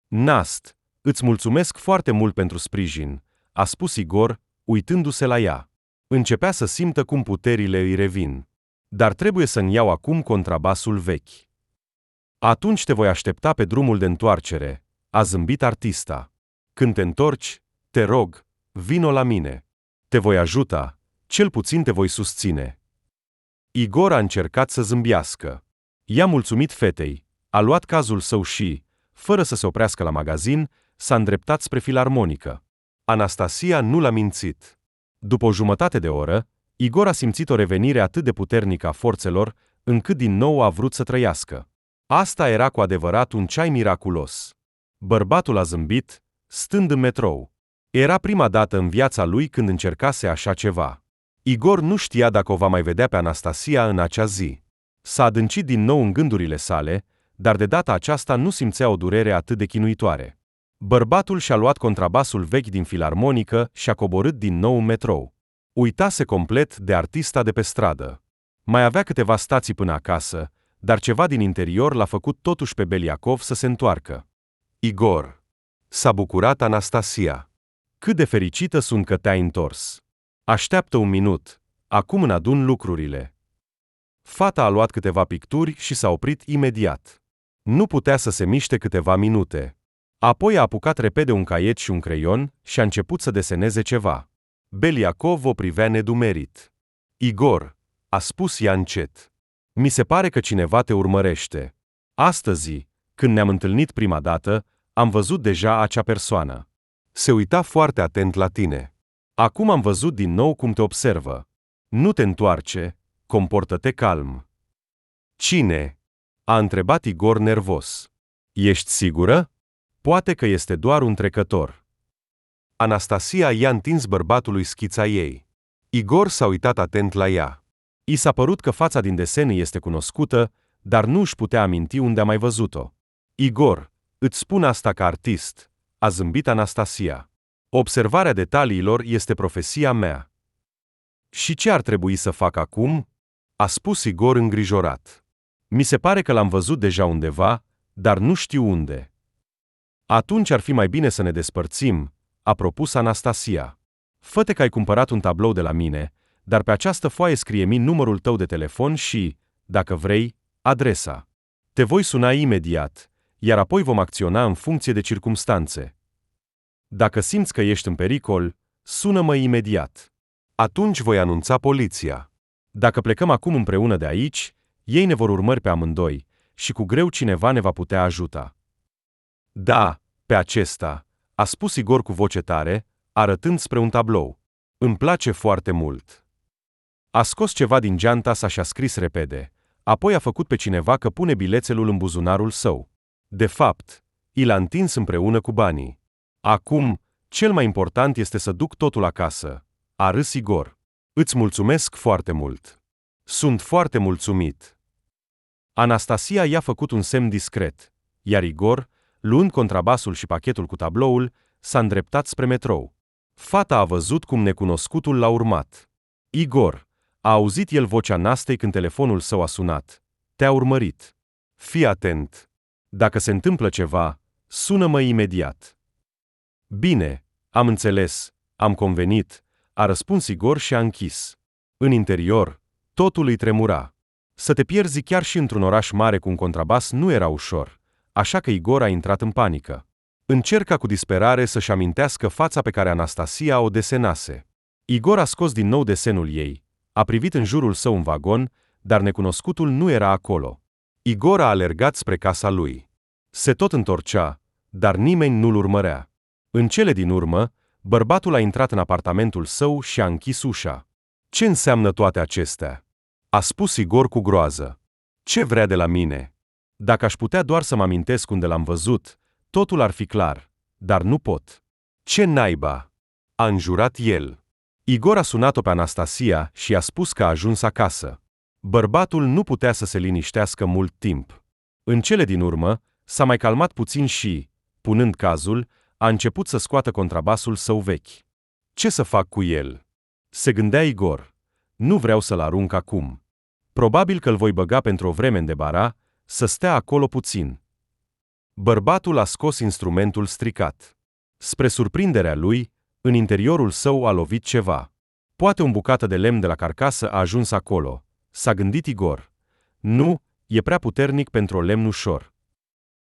Nast, îți mulțumesc foarte mult pentru sprijin, a spus Igor, uitându-se la ea. Începea să simtă cum puterile îi revin. Dar trebuie să-mi iau acum contrabasul vechi. Atunci te voi aștepta pe drumul de întoarcere, a zâmbit artista. Când te întorci, te rog, vino la mine. Te voi ajuta, cel puțin te voi susține. Igor a încercat să zâmbească. I-a mulțumit fetei, a luat cazul său și, fără să se oprească la magazin, s-a îndreptat spre filarmonică. Anastasia nu l-a mințit. După o jumătate de oră, Igor a simțit o revenire atât de puternică a forțelor, încât din nou a vrut să trăiască. Asta era cu adevărat un ceai miraculos. Bărbatul a zâmbit, stând în metrou. Era prima dată în viața lui când încercase așa ceva. Igor nu știa dacă o va mai vedea pe Anastasia în acea zi. S-a adâncit din nou în gândurile sale, dar de data aceasta nu simțea o durere atât de chinuitoare. Bărbatul și-a luat contrabasul vechi din filarmonică și a coborât din nou în metrou. Uitase complet de artista de pe stradă. Mai avea câteva stații până acasă, dar ceva din interior l-a făcut totuși pe Beliakov să se întoarcă. Igor. S-a bucurat Anastasia. Cât de fericită sunt că te-ai întors. Așteaptă un minut. Acum îmi adun lucrurile. Fata a luat câteva picturi și s-a oprit imediat. Nu putea să se miște câteva minute. Apoi a apucat repede un caiet și un creion și a început să deseneze ceva. Beliakov o privea nedumerit. Igor, a spus ea încet. Mi se pare că cineva te urmărește. Astăzi, când ne-am întâlnit prima dată, am văzut deja acea persoană. Se uita foarte atent la tine. Acum am văzut din nou cum te observă. Nu te întoarce, comportă-te calm. Cine? A întrebat Igor nervos. Ești sigură? Poate că este doar un trecător. Anastasia i-a întins bărbatului schița ei. Igor s-a uitat atent la ea. I s-a părut că fața din desen este cunoscută, dar nu își putea aminti unde a mai văzut-o. Igor, îți spun asta ca artist, a zâmbit Anastasia. Observarea detaliilor este profesia mea. Și ce ar trebui să fac acum? A spus Igor îngrijorat. Mi se pare că l-am văzut deja undeva, dar nu știu unde. Atunci ar fi mai bine să ne despărțim, a propus Anastasia. Fă-te că ai cumpărat un tablou de la mine, dar pe această foaie scrie-mi numărul tău de telefon și, dacă vrei, adresa. Te voi suna imediat, iar apoi vom acționa în funcție de circumstanțe. Dacă simți că ești în pericol, sună-mă imediat. Atunci voi anunța poliția. Dacă plecăm acum împreună de aici, ei ne vor urmări pe amândoi și cu greu cineva ne va putea ajuta. Da, pe acesta, a spus Igor cu voce tare, arătând spre un tablou. Îmi place foarte mult. A scos ceva din geanta sa și a scris repede, apoi a făcut pe cineva că pune bilețelul în buzunarul său. De fapt, i l-a întins împreună cu banii. Acum, cel mai important este să duc totul acasă, a râs Igor. Îți mulțumesc foarte mult. Sunt foarte mulțumit. Anastasia i-a făcut un semn discret, iar Igor, luând contrabasul și pachetul cu tabloul, s-a îndreptat spre metrou. Fata a văzut cum necunoscutul l-a urmat. Igor, a auzit el vocea Nastei când telefonul său a sunat. Te-a urmărit. Fii atent. Dacă se întâmplă ceva, sună-mă imediat. Bine, am înțeles, am convenit, a răspuns Igor și a închis. În interior, totul îi tremura. Să te pierzi chiar și într-un oraș mare cu un contrabas nu era ușor, așa că Igor a intrat în panică. Încerca cu disperare să-și amintească fața pe care Anastasia o desenase. Igor a scos din nou desenul ei, a privit în jurul său în vagon, dar necunoscutul nu era acolo. Igor a alergat spre casa lui. Se tot întorcea, dar nimeni nu-l urmărea. În cele din urmă, bărbatul a intrat în apartamentul său și a închis ușa. Ce înseamnă toate acestea? A spus Igor cu groază. Ce vrea de la mine? Dacă aș putea doar să mă amintesc unde l-am văzut, totul ar fi clar, dar nu pot. Ce naiba? A înjurat el. Igor a sunat-o pe Anastasia și i-a spus că a ajuns acasă. Bărbatul nu putea să se liniștească mult timp. În cele din urmă, s-a mai calmat puțin și, punând cazul, a început să scoată contrabasul său vechi. Ce să fac cu el? Se gândea Igor. Nu vreau să-l arunc acum. Probabil că îl voi băga pentru o vreme în debara, să stea acolo puțin. Bărbatul a scos instrumentul stricat. Spre surprinderea lui, în interiorul său a lovit ceva. Poate o bucată de lemn de la carcasă a ajuns acolo, s-a gândit Igor. Nu, e prea puternic pentru o lemn ușor.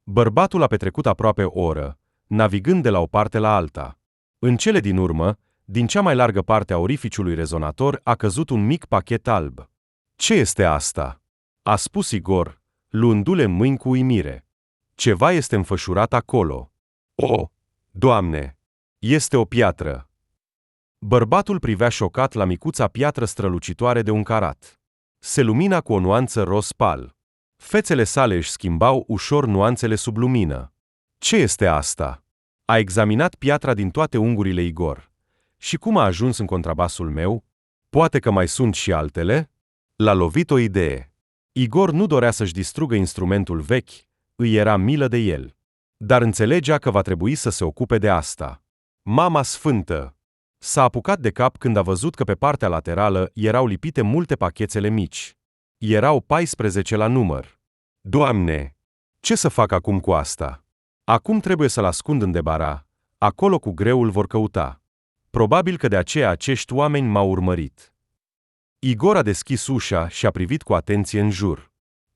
Bărbatul a petrecut aproape o oră, navigând de la o parte la alta. În cele din urmă, din cea mai largă parte a orificiului rezonator a căzut un mic pachet alb. Ce este asta? A spus Igor, luându-le în mâini cu uimire. Ceva este înfășurat acolo. O, Doamne! Este o piatră! Bărbatul privea șocat la micuța piatră strălucitoare de 1 carat. Se lumina cu o nuanță roz pal. Fețele sale își schimbau ușor nuanțele sub lumină. Ce este asta? A examinat piatra din toate unghiurile Igor. Și cum a ajuns în contrabasul meu? Poate că mai sunt și altele? L-a lovit o idee. Igor nu dorea să-și distrugă instrumentul vechi, îi era milă de el. Dar înțelegea că va trebui să se ocupe de asta. Mama sfântă! S-a apucat de cap când a văzut că pe partea laterală erau lipite multe pachetele mici. Erau 14 la număr. Doamne! Ce să fac acum cu asta? Acum trebuie să-l ascund în debara. Acolo cu greu îl vor căuta. Probabil că de aceea acești oameni m-au urmărit. Igor a deschis ușa și a privit cu atenție în jur.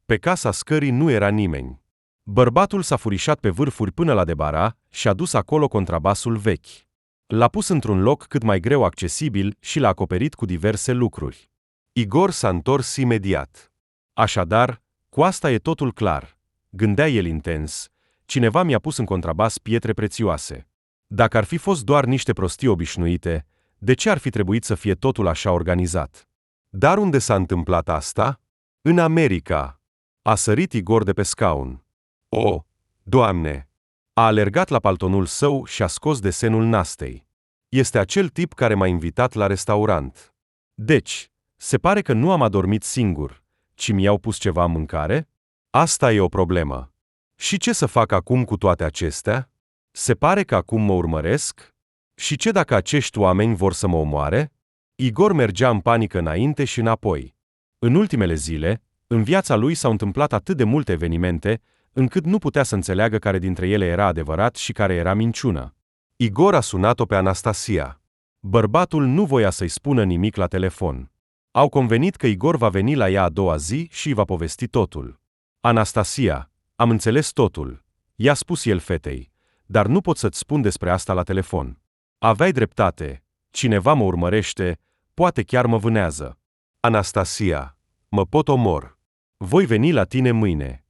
Pe casa scării nu era nimeni. Bărbatul s-a furișat pe vârfuri până la debara și a dus acolo contrabasul vechi. L-a pus într-un loc cât mai greu accesibil și l-a acoperit cu diverse lucruri. Igor s-a întors imediat. Așadar, cu asta e totul clar, gândea el intens. Cineva mi-a pus în contrabas pietre prețioase. Dacă ar fi fost doar niște prostii obișnuite, de ce ar fi trebuit să fie totul așa organizat? Dar unde s-a întâmplat asta? În America. A sărit Igor de pe scaun. O, Doamne! A alergat la paltonul său și a scos desenul Nastei. Este acel tip care m-a invitat la restaurant. Deci, se pare că nu am adormit singur, ci mi-au pus ceva în mâncare? Asta e o problemă. Și ce să fac acum cu toate acestea? Se pare că acum mă urmăresc? Și ce dacă acești oameni vor să mă omoare? Igor mergea în panică înainte și înapoi. În ultimele zile, în viața lui s-au întâmplat atât de multe evenimente, încât nu putea să înțeleagă care dintre ele era adevărat și care era minciună. Igor a sunat-o pe Anastasia. Bărbatul nu voia să-i spună nimic la telefon. Au convenit că Igor va veni la ea a doua zi și îi va povesti totul. Anastasia, am înțeles totul, i-a spus el fetei, dar nu pot să-ți spun despre asta la telefon. Aveai dreptate, cineva mă urmărește, poate chiar mă vânează. Anastasia, mă pot omor. Voi veni la tine mâine.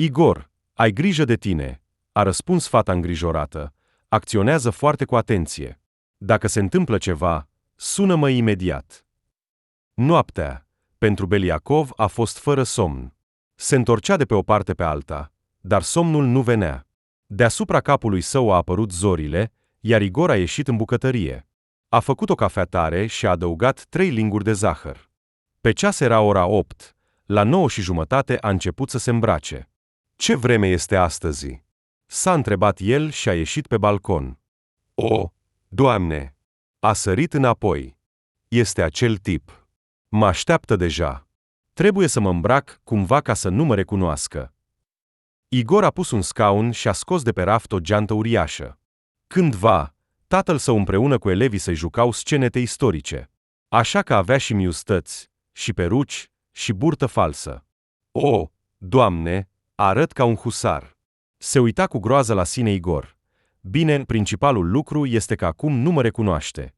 Igor, ai grijă de tine, a răspuns fata îngrijorată. Acționează foarte cu atenție. Dacă se întâmplă ceva, sună-mă imediat. Noaptea, pentru Beliacov a fost fără somn. Se întorcea de pe o parte pe alta, dar somnul nu venea. Deasupra capului său a apărut zorile, iar Igor a ieșit în bucătărie. A făcut o cafea tare și a adăugat 3 linguri de zahăr. Pe ceas era ora 8, la 9:30 a început să se îmbrace. Ce vreme este astăzi? S-a întrebat el și a ieșit pe balcon. O, Doamne! A sărit înapoi. Este acel tip. Mă așteaptă deja. Trebuie să mă îmbrac cumva ca să nu mă recunoască. Igor a pus un scaun și a scos de pe raft o geantă uriașă. Cândva, tatăl său împreună cu elevii săi jucau scenete istorice. Așa că avea și miustăți, și peruci, și burtă falsă. O, Doamne, arăt ca un husar. Se uita cu groază la sine Igor. Bine, principalul lucru este că acum nu mă recunoaște.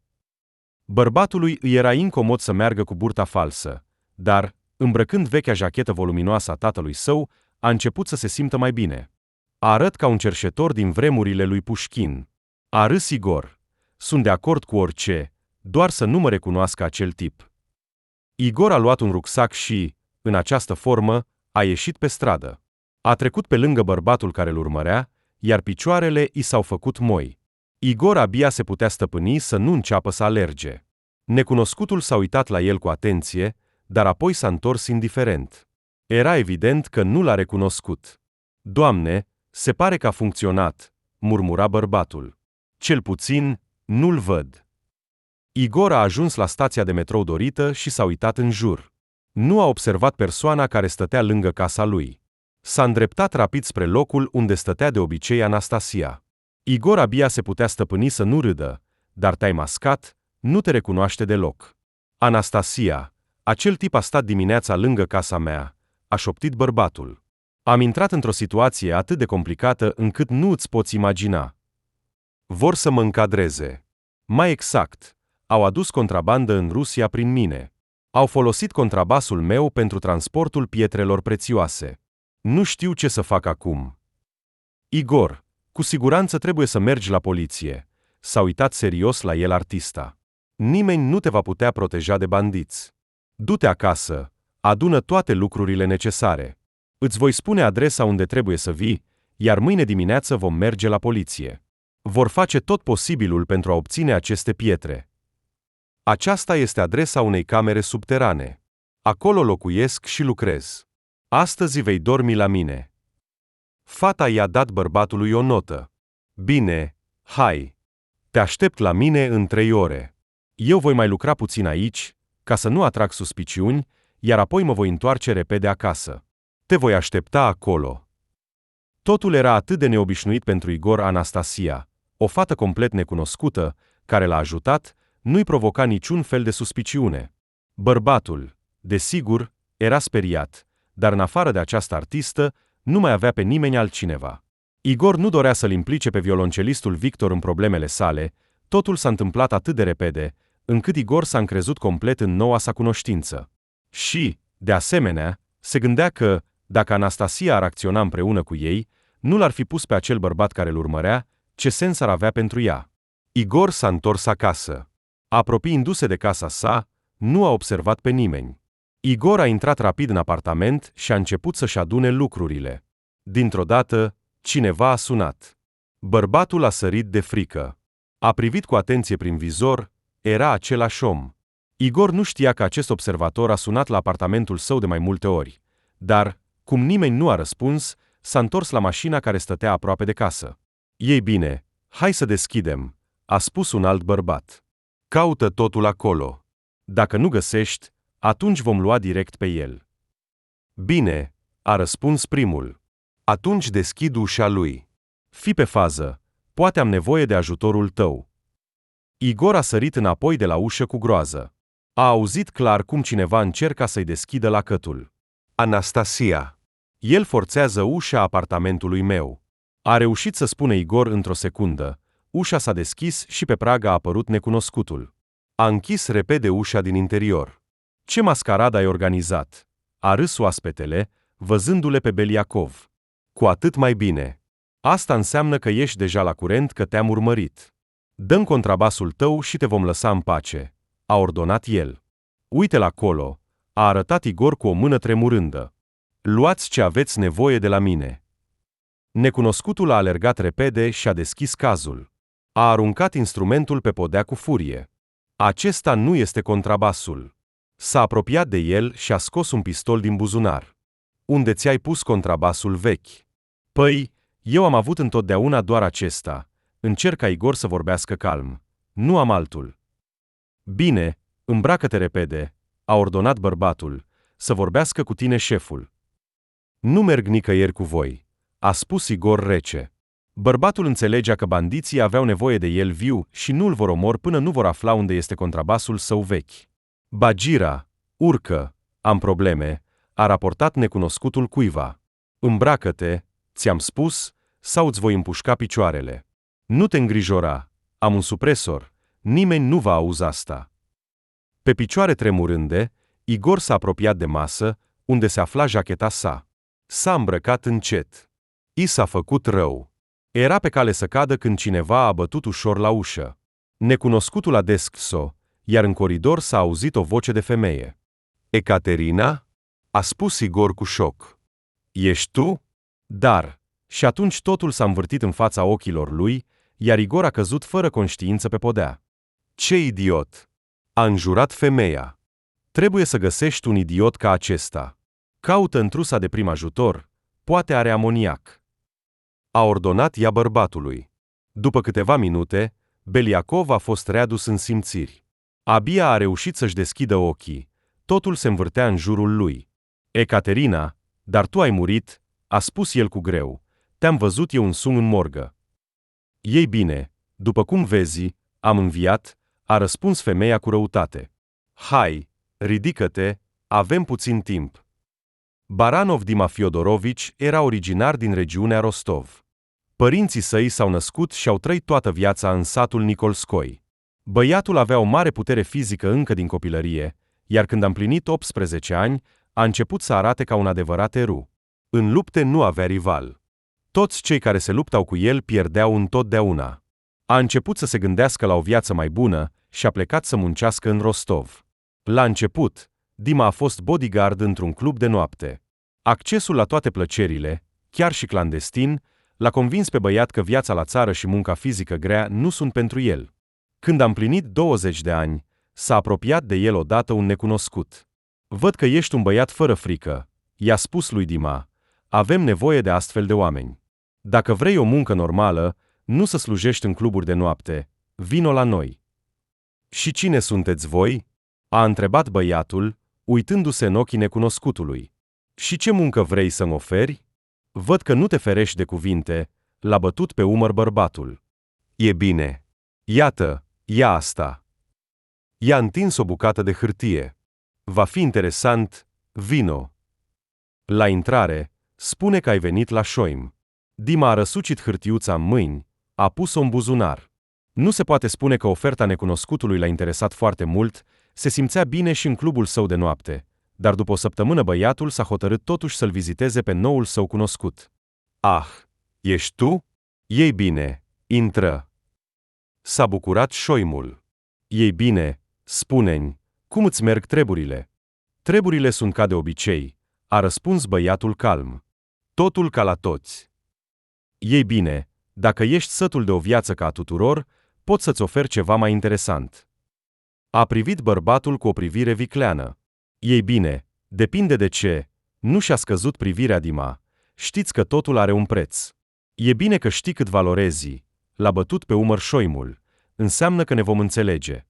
Bărbatului îi era incomod să meargă cu burta falsă, dar, îmbrăcând vechea jachetă voluminoasă a tatălui său, a început să se simtă mai bine. Arăt ca un cerșetor din vremurile lui Pușkin. A râs Igor. Sunt de acord cu orice, doar să nu mă recunoască acel tip. Igor a luat un rucsac și, în această formă, a ieșit pe stradă. A trecut pe lângă bărbatul care îl urmărea, iar picioarele i s-au făcut moi. Igor abia se putea stăpâni să nu înceapă să alerge. Necunoscutul s-a uitat la el cu atenție, dar apoi s-a întors indiferent. Era evident că nu l-a recunoscut. Doamne, se pare că a funcționat, murmura bărbatul. Cel puțin, nu-l văd. Igor a ajuns la stația de metrou dorită și s-a uitat în jur. Nu a observat persoana care stătea lângă casa lui. S-a îndreptat rapid spre locul unde stătea de obicei Anastasia. Igor abia se putea stăpâni să nu râdă, dar te-ai mascat, nu te recunoaște deloc. Anastasia, acel tip a stat dimineața lângă casa mea, a șoptit bărbatul. Am intrat într-o situație atât de complicată încât nu îți poți imagina. Vor să mă încadreze. Mai exact, au adus contrabandă în Rusia prin mine. Au folosit contrabasul meu pentru transportul pietrelor prețioase. Nu știu ce să fac acum. Igor, cu siguranță trebuie să mergi la poliție. S-a uitat serios la el artista. Nimeni nu te va putea proteja de bandiți. Du-te acasă, adună toate lucrurile necesare. Îți voi spune adresa unde trebuie să vii, iar mâine dimineață vom merge la poliție. Vor face tot posibilul pentru a obține aceste pietre. Aceasta este adresa unei camere subterane. Acolo locuiesc și lucrez. Astăzi vei dormi la mine. Fata i-a dat bărbatului o notă. Bine, hai. Te aștept la mine în 3 ore. Eu voi mai lucra puțin aici, ca să nu atrag suspiciuni, iar apoi mă voi întoarce repede acasă. Te voi aștepta acolo. Totul era atât de neobișnuit pentru Igor Anastasia, o fată complet necunoscută, care l-a ajutat, nu-i provoca niciun fel de suspiciune. Bărbatul, desigur, era speriat, dar în afară de această artistă, nu mai avea pe nimeni altcineva. Igor nu dorea să-l implice pe violoncelistul Victor în problemele sale, totul s-a întâmplat atât de repede, încât Igor s-a încrezut complet în noua sa cunoștință. Și, de asemenea, se gândea că, dacă Anastasia ar acționa împreună cu ei, nu l-ar fi pus pe acel bărbat care îl urmărea, ce sens ar avea pentru ea. Igor s-a întors acasă. Apropiindu-se de casa sa, nu a observat pe nimeni. Igor a intrat rapid în apartament și a început să-și adune lucrurile. Dintr-o dată, cineva a sunat. Bărbatul a sărit de frică. A privit cu atenție prin vizor, era același om. Igor nu știa că acest observator a sunat la apartamentul său de mai multe ori, dar, cum nimeni nu a răspuns, s-a întors la mașina care stătea aproape de casă. Ei bine, hai să deschidem, a spus un alt bărbat. Caută totul acolo. Dacă nu găsești, atunci vom lua direct pe el. Bine, a răspuns primul. Atunci deschid ușa lui. Fii pe fază, poate am nevoie de ajutorul tău. Igor a sărit înapoi de la ușă cu groază. A auzit clar cum cineva încerca să-i deschidă lacătul. Anastasia. El forțează ușa apartamentului meu. A reușit să spună Igor într-o secundă. Ușa s-a deschis și pe prag a apărut necunoscutul. A închis repede ușa din interior. Ce mascaradă ai organizat? A râs oaspetele, văzându-le pe Beliacov. Cu atât mai bine. Asta înseamnă că ești deja la curent că te-am urmărit. Dă-mi contrabasul tău și te vom lăsa în pace, a ordonat el. Uite-l acolo, a arătat Igor cu o mână tremurândă. Luați ce aveți nevoie de la mine. Necunoscutul a alergat repede și a deschis cazul. A aruncat instrumentul pe podea cu furie. Acesta nu este contrabasul. S-a apropiat de el și a scos un pistol din buzunar. Unde ți-ai pus contrabasul vechi? Păi, eu am avut întotdeauna doar acesta. Încerca Igor să vorbească calm. Nu am altul. Bine, îmbracă-te repede, a ordonat bărbatul, să vorbească cu tine șeful. Nu merg nicăieri cu voi, a spus Igor rece. Bărbatul înțelegea că bandiții aveau nevoie de el viu și nu-l vor omori până nu vor afla unde este contrabasul său vechi. Bagira, urcă, am probleme, a raportat necunoscutul cuiva. Îmbracă-te, ți-am spus, sau îți voi împușca picioarele. Nu te îngrijora, am un supresor, nimeni nu va auzi asta. Pe picioare tremurânde, Igor s-a apropiat de masă, unde se afla jacheta sa. S-a îmbrăcat încet. I s-a făcut rău. Era pe cale să cadă când cineva a bătut ușor la ușă. Necunoscutul a deschis-o, iar în coridor s-a auzit o voce de femeie. Ecaterina? A spus Igor cu șoc. Ești tu? Dar, și atunci totul s-a învârtit în fața ochilor lui, iar Igor a căzut fără conștiință pe podea. Ce idiot! A înjurat femeia. Trebuie să găsești un idiot ca acesta. Caută întrusa de prim ajutor, poate are amoniac. A ordonat ea bărbatului. După câteva minute, Beliacov a fost readus în simțiri. Abia a reușit să-și deschidă ochii. Totul se învârtea în jurul lui. Ecaterina, dar tu ai murit, a spus el cu greu. Te-am văzut eu însumi în morgă. Ei bine, după cum vezi, am înviat, a răspuns femeia cu răutate. Hai, ridică-te, avem puțin timp. Baranov Dima Fiodorovici era originar din regiunea Rostov. Părinții săi s-au născut și au trăit toată viața în satul Nicolskoi. Băiatul avea o mare putere fizică încă din copilărie, iar când a împlinit 18 ani, a început să arate ca un adevărat erou. În lupte nu avea rival. Toți cei care se luptau cu el pierdeau întotdeauna. A început să se gândească la o viață mai bună și a plecat să muncească în Rostov. La început, Dima a fost bodyguard într-un club de noapte. Accesul la toate plăcerile, chiar și clandestin, l-a convins pe băiat că viața la țară și munca fizică grea nu sunt pentru el. Când a împlinit 20 de ani, s-a apropiat de el odată un necunoscut. "Văd că ești un băiat fără frică," i-a spus lui Dima. "Avem nevoie de astfel de oameni. Dacă vrei o muncă normală, nu să slujești în cluburi de noapte, vino la noi." "Și cine sunteți voi?" a întrebat băiatul, uitându-se în ochii necunoscutului. "Și ce muncă vrei să-mi oferi?" "Văd că nu te ferești de cuvinte," l-a bătut pe umăr bărbatul. "E bine. Iată, ia asta." I-a întins o bucată de hârtie. "Va fi interesant, vino." La intrare, spune că ai venit la șoim. Dima a răsucit hârtiuța în mâini, a pus-o în buzunar. Nu se poate spune că oferta necunoscutului l-a interesat foarte mult, se simțea bine și în clubul său de noapte, dar după o săptămână băiatul s-a hotărât totuși să-l viziteze pe noul său cunoscut. "Ah, ești tu? Ei bine, intră." S-a bucurat șoimul. "Ei bine, spune-mi, cum îți merg treburile?" "Treburile sunt ca de obicei," a răspuns băiatul calm. "Totul ca la toți." "Ei bine, dacă ești sătul de o viață ca a tuturor, pot să-ți ofer ceva mai interesant." A privit bărbatul cu o privire vicleană. "Ei bine, depinde de ce." Nu și-a scăzut privirea Dima. "Știți că totul are un preț." "E bine că știi cât valorezi," l-a bătut pe umăr șoimul. "Înseamnă că ne vom înțelege."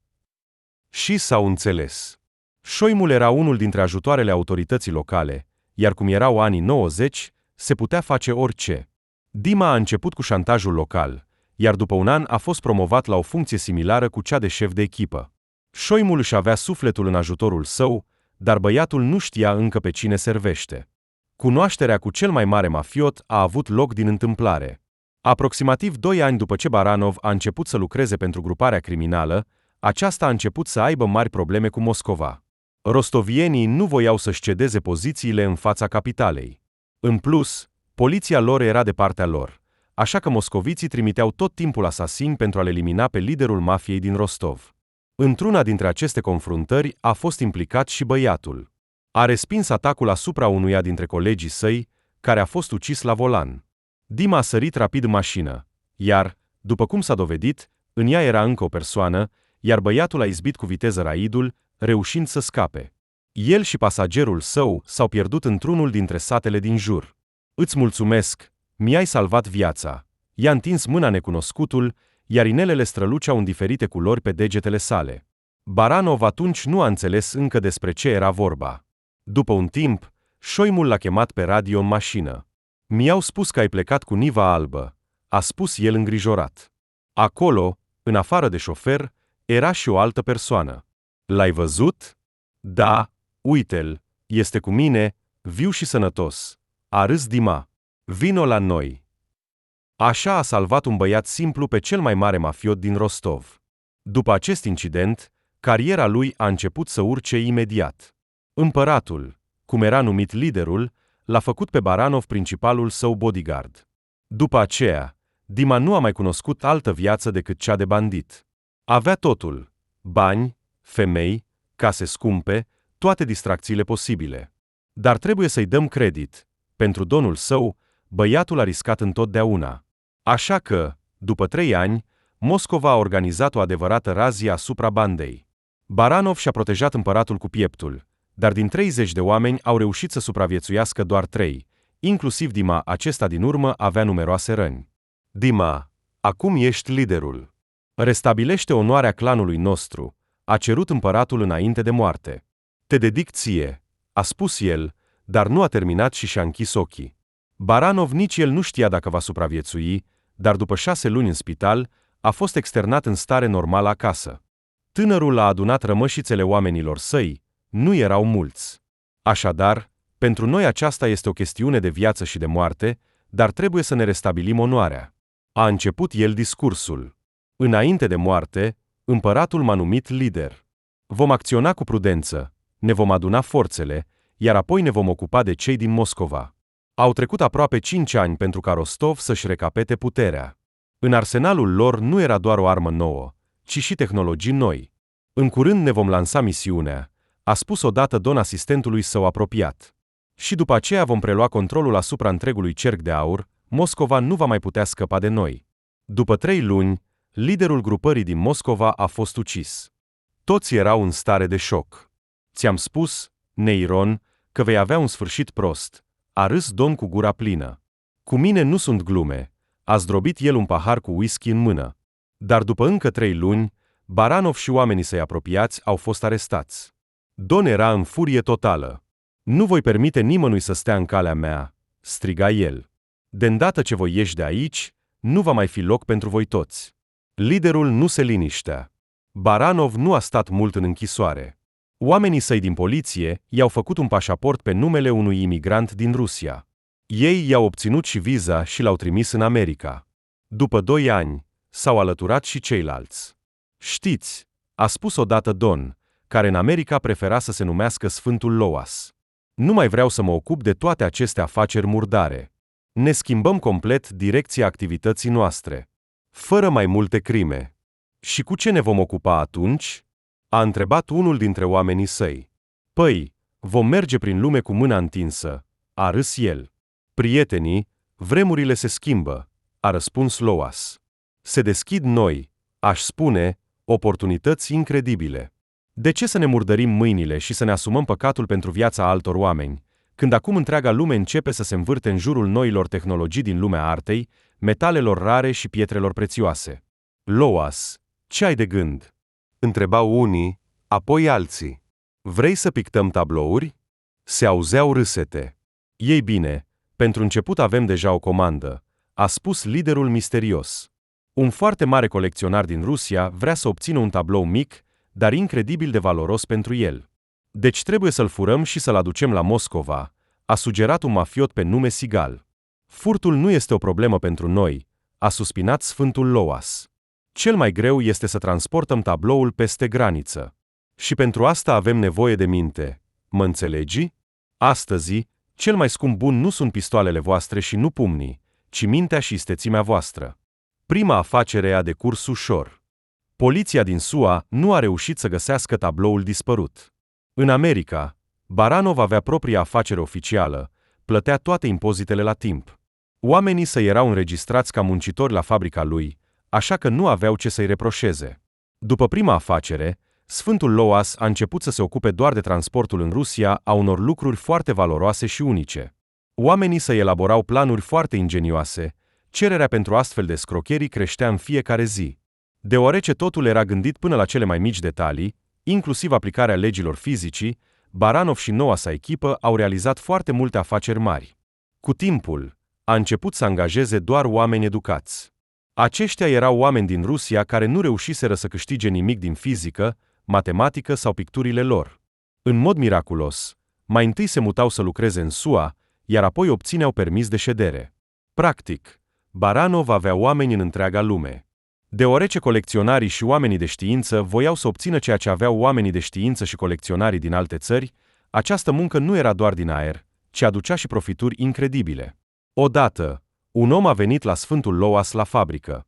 Și s-au înțeles. Șoimul era unul dintre ajutoarele autorității locale, iar cum erau anii 90, se putea face orice. Dima a început cu șantajul local, iar după un an a fost promovat la o funcție similară cu cea de șef de echipă. Șoimul își avea sufletul în ajutorul său, dar băiatul nu știa încă pe cine servește. Cunoașterea cu cel mai mare mafiot a avut loc din întâmplare. Aproximativ 2 ani după ce Baranov a început să lucreze pentru gruparea criminală, aceasta a început să aibă mari probleme cu Moscova. Rostovienii nu voiau să-și cedeze pozițiile în fața capitalei. În plus, poliția lor era de partea lor, așa că moscoviții trimiteau tot timpul asasini pentru a-l elimina pe liderul mafiei din Rostov. Într-una dintre aceste confruntări a fost implicat și băiatul. A respins atacul asupra unuia dintre colegii săi, care a fost ucis la volan. Dima a sărit rapid în mașină, iar, după cum s-a dovedit, în ea era încă o persoană, iar băiatul a izbit cu viteză raidul, reușind să scape. El și pasagerul său s-au pierdut într-unul dintre satele din jur. "Îți mulțumesc, mi-ai salvat viața." I-a întins mâna necunoscutul, iar inelele străluceau în diferite culori pe degetele sale. Baranov atunci nu a înțeles încă despre ce era vorba. După un timp, șoimul l-a chemat pe radio în mașină. "Mi-au spus că ai plecat cu Niva albă," a spus el îngrijorat. Acolo, în afară de șofer, era și o altă persoană. "L-ai văzut?" "Da, uite-l, este cu mine, viu și sănătos," a râs Dima. "Vino la noi." Așa a salvat un băiat simplu pe cel mai mare mafiot din Rostov. După acest incident, cariera lui a început să urce imediat. Împăratul, cum era numit liderul, l-a făcut pe Baranov principalul său bodyguard. După aceea, Dima nu a mai cunoscut altă viață decât cea de bandit. Avea totul: bani, femei, case scumpe, toate distracțiile posibile. Dar trebuie să-i dăm credit. Pentru donul său, băiatul a riscat întotdeauna. Așa că, după 3 ani, Moscova a organizat o adevărată razie asupra bandei. Baranov și-a protejat împăratul cu pieptul, dar din 30 de oameni au reușit să supraviețuiască doar 3, inclusiv Dima, acesta din urmă avea numeroase răni. "Dima, acum ești liderul. Restabilește onoarea clanului nostru," a cerut împăratul înainte de moarte. "Te dedic ție," a spus el, dar nu a terminat și și-a închis ochii. Baranov nici el nu știa dacă va supraviețui, dar după 6 luni în spital, a fost externat în stare normală acasă. Tânărul a adunat rămășițele oamenilor săi, nu erau mulți. "Așadar, pentru noi aceasta este o chestiune de viață și de moarte, dar trebuie să ne restabilim onoarea." A început el discursul. "Înainte de moarte, împăratul m-a numit lider. Vom acționa cu prudență, ne vom aduna forțele, iar apoi ne vom ocupa de cei din Moscova." Au trecut aproape 5 ani pentru ca Rostov să-și recapete puterea. În arsenalul lor nu era doar o armă nouă, ci și tehnologii noi. În curând ne vom lansa misiunea, a spus odată Don asistentului său apropiat. Și după aceea vom prelua controlul asupra întregului cerc de aur, Moscova nu va mai putea scăpa de noi. După 3 luni, liderul grupării din Moscova a fost ucis. Toți erau în stare de șoc. Ți-am spus, Neiron, că vei avea un sfârșit prost, a râs Don cu gura plină. Cu mine nu sunt glume, a zdrobit el un pahar cu whisky în mână. Dar după încă 3 luni, Baranov și oamenii săi apropiați au fost arestați. Don era în furie totală. Nu voi permite nimănui să stea în calea mea, striga el. De îndată ce voi ieși de aici, nu va mai fi loc pentru voi toți. Liderul nu se liniștea. Baranov nu a stat mult în închisoare. Oamenii săi din poliție i-au făcut un pașaport pe numele unui imigrant din Rusia. Ei i-au obținut și viza și l-au trimis în America. După 2 ani, s-au alăturat și ceilalți. Știți, a spus odată Don, care în America prefera să se numească Sfântul Loas. Nu mai vreau să mă ocup de toate aceste afaceri murdare. Ne schimbăm complet direcția activității noastre. Fără mai multe crime. Și cu ce ne vom ocupa atunci? A întrebat unul dintre oamenii săi. Păi, vom merge prin lume cu mâna întinsă, a râs el. Prietenii, vremurile se schimbă, a răspuns Loas. Se deschid noi, aș spune, oportunități incredibile. De ce să ne murdărim mâinile și să ne asumăm păcatul pentru viața altor oameni, când acum întreaga lume începe să se învârte în jurul noilor tehnologii din lumea artei, metalelor rare și pietrelor prețioase? Loas, ce ai de gând? Întrebau unii, apoi alții. Vrei să pictăm tablouri? Se auzeau râsete. Ei bine, pentru început avem deja o comandă, a spus liderul misterios. Un foarte mare colecționar din Rusia vrea să obțină un tablou mic, dar incredibil de valoros pentru el. Deci trebuie să-l furăm și să-l aducem la Moscova, a sugerat un mafiot pe nume Sigal. Furtul nu este o problemă pentru noi, a suspinat Sfântul Loas. Cel mai greu este să transportăm tabloul peste graniță. Și pentru asta avem nevoie de minte. Mă înțelegi? Astăzi, cel mai scump bun nu sunt pistoalele voastre și nu pumnii, ci mintea și istețimea voastră. Prima afacere a decurs ușor. Poliția din SUA nu a reușit să găsească tabloul dispărut. În America, Baranov avea propria afacere oficială, plătea toate impozitele la timp. Oamenii săi erau înregistrați ca muncitori la fabrica lui, așa că nu aveau ce să-i reproșeze. După prima afacere, Sfântul Loas a început să se ocupe doar de transportul în Rusia a unor lucruri foarte valoroase și unice. Oamenii săi elaborau planuri foarte ingenioase, cererea pentru astfel de scrocherii creștea în fiecare zi. Deoarece totul era gândit până la cele mai mici detalii, inclusiv aplicarea legilor fizicii, Baranov și noua sa echipă au realizat foarte multe afaceri mari. Cu timpul, a început să angajeze doar oameni educați. Aceștia erau oameni din Rusia care nu reușiseră să câștige nimic din fizică, matematică sau picturile lor. În mod miraculos, mai întâi se mutau să lucreze în SUA, iar apoi obțineau permis de ședere. Practic, Baranov avea oameni în întreaga lume. Deoarece colecționarii și oamenii de știință voiau să obțină ceea ce aveau oamenii de știință și colecționarii din alte țări, această muncă nu era doar din aer, ci aducea și profituri incredibile. Odată, un om a venit la Sfântul Loas la fabrică.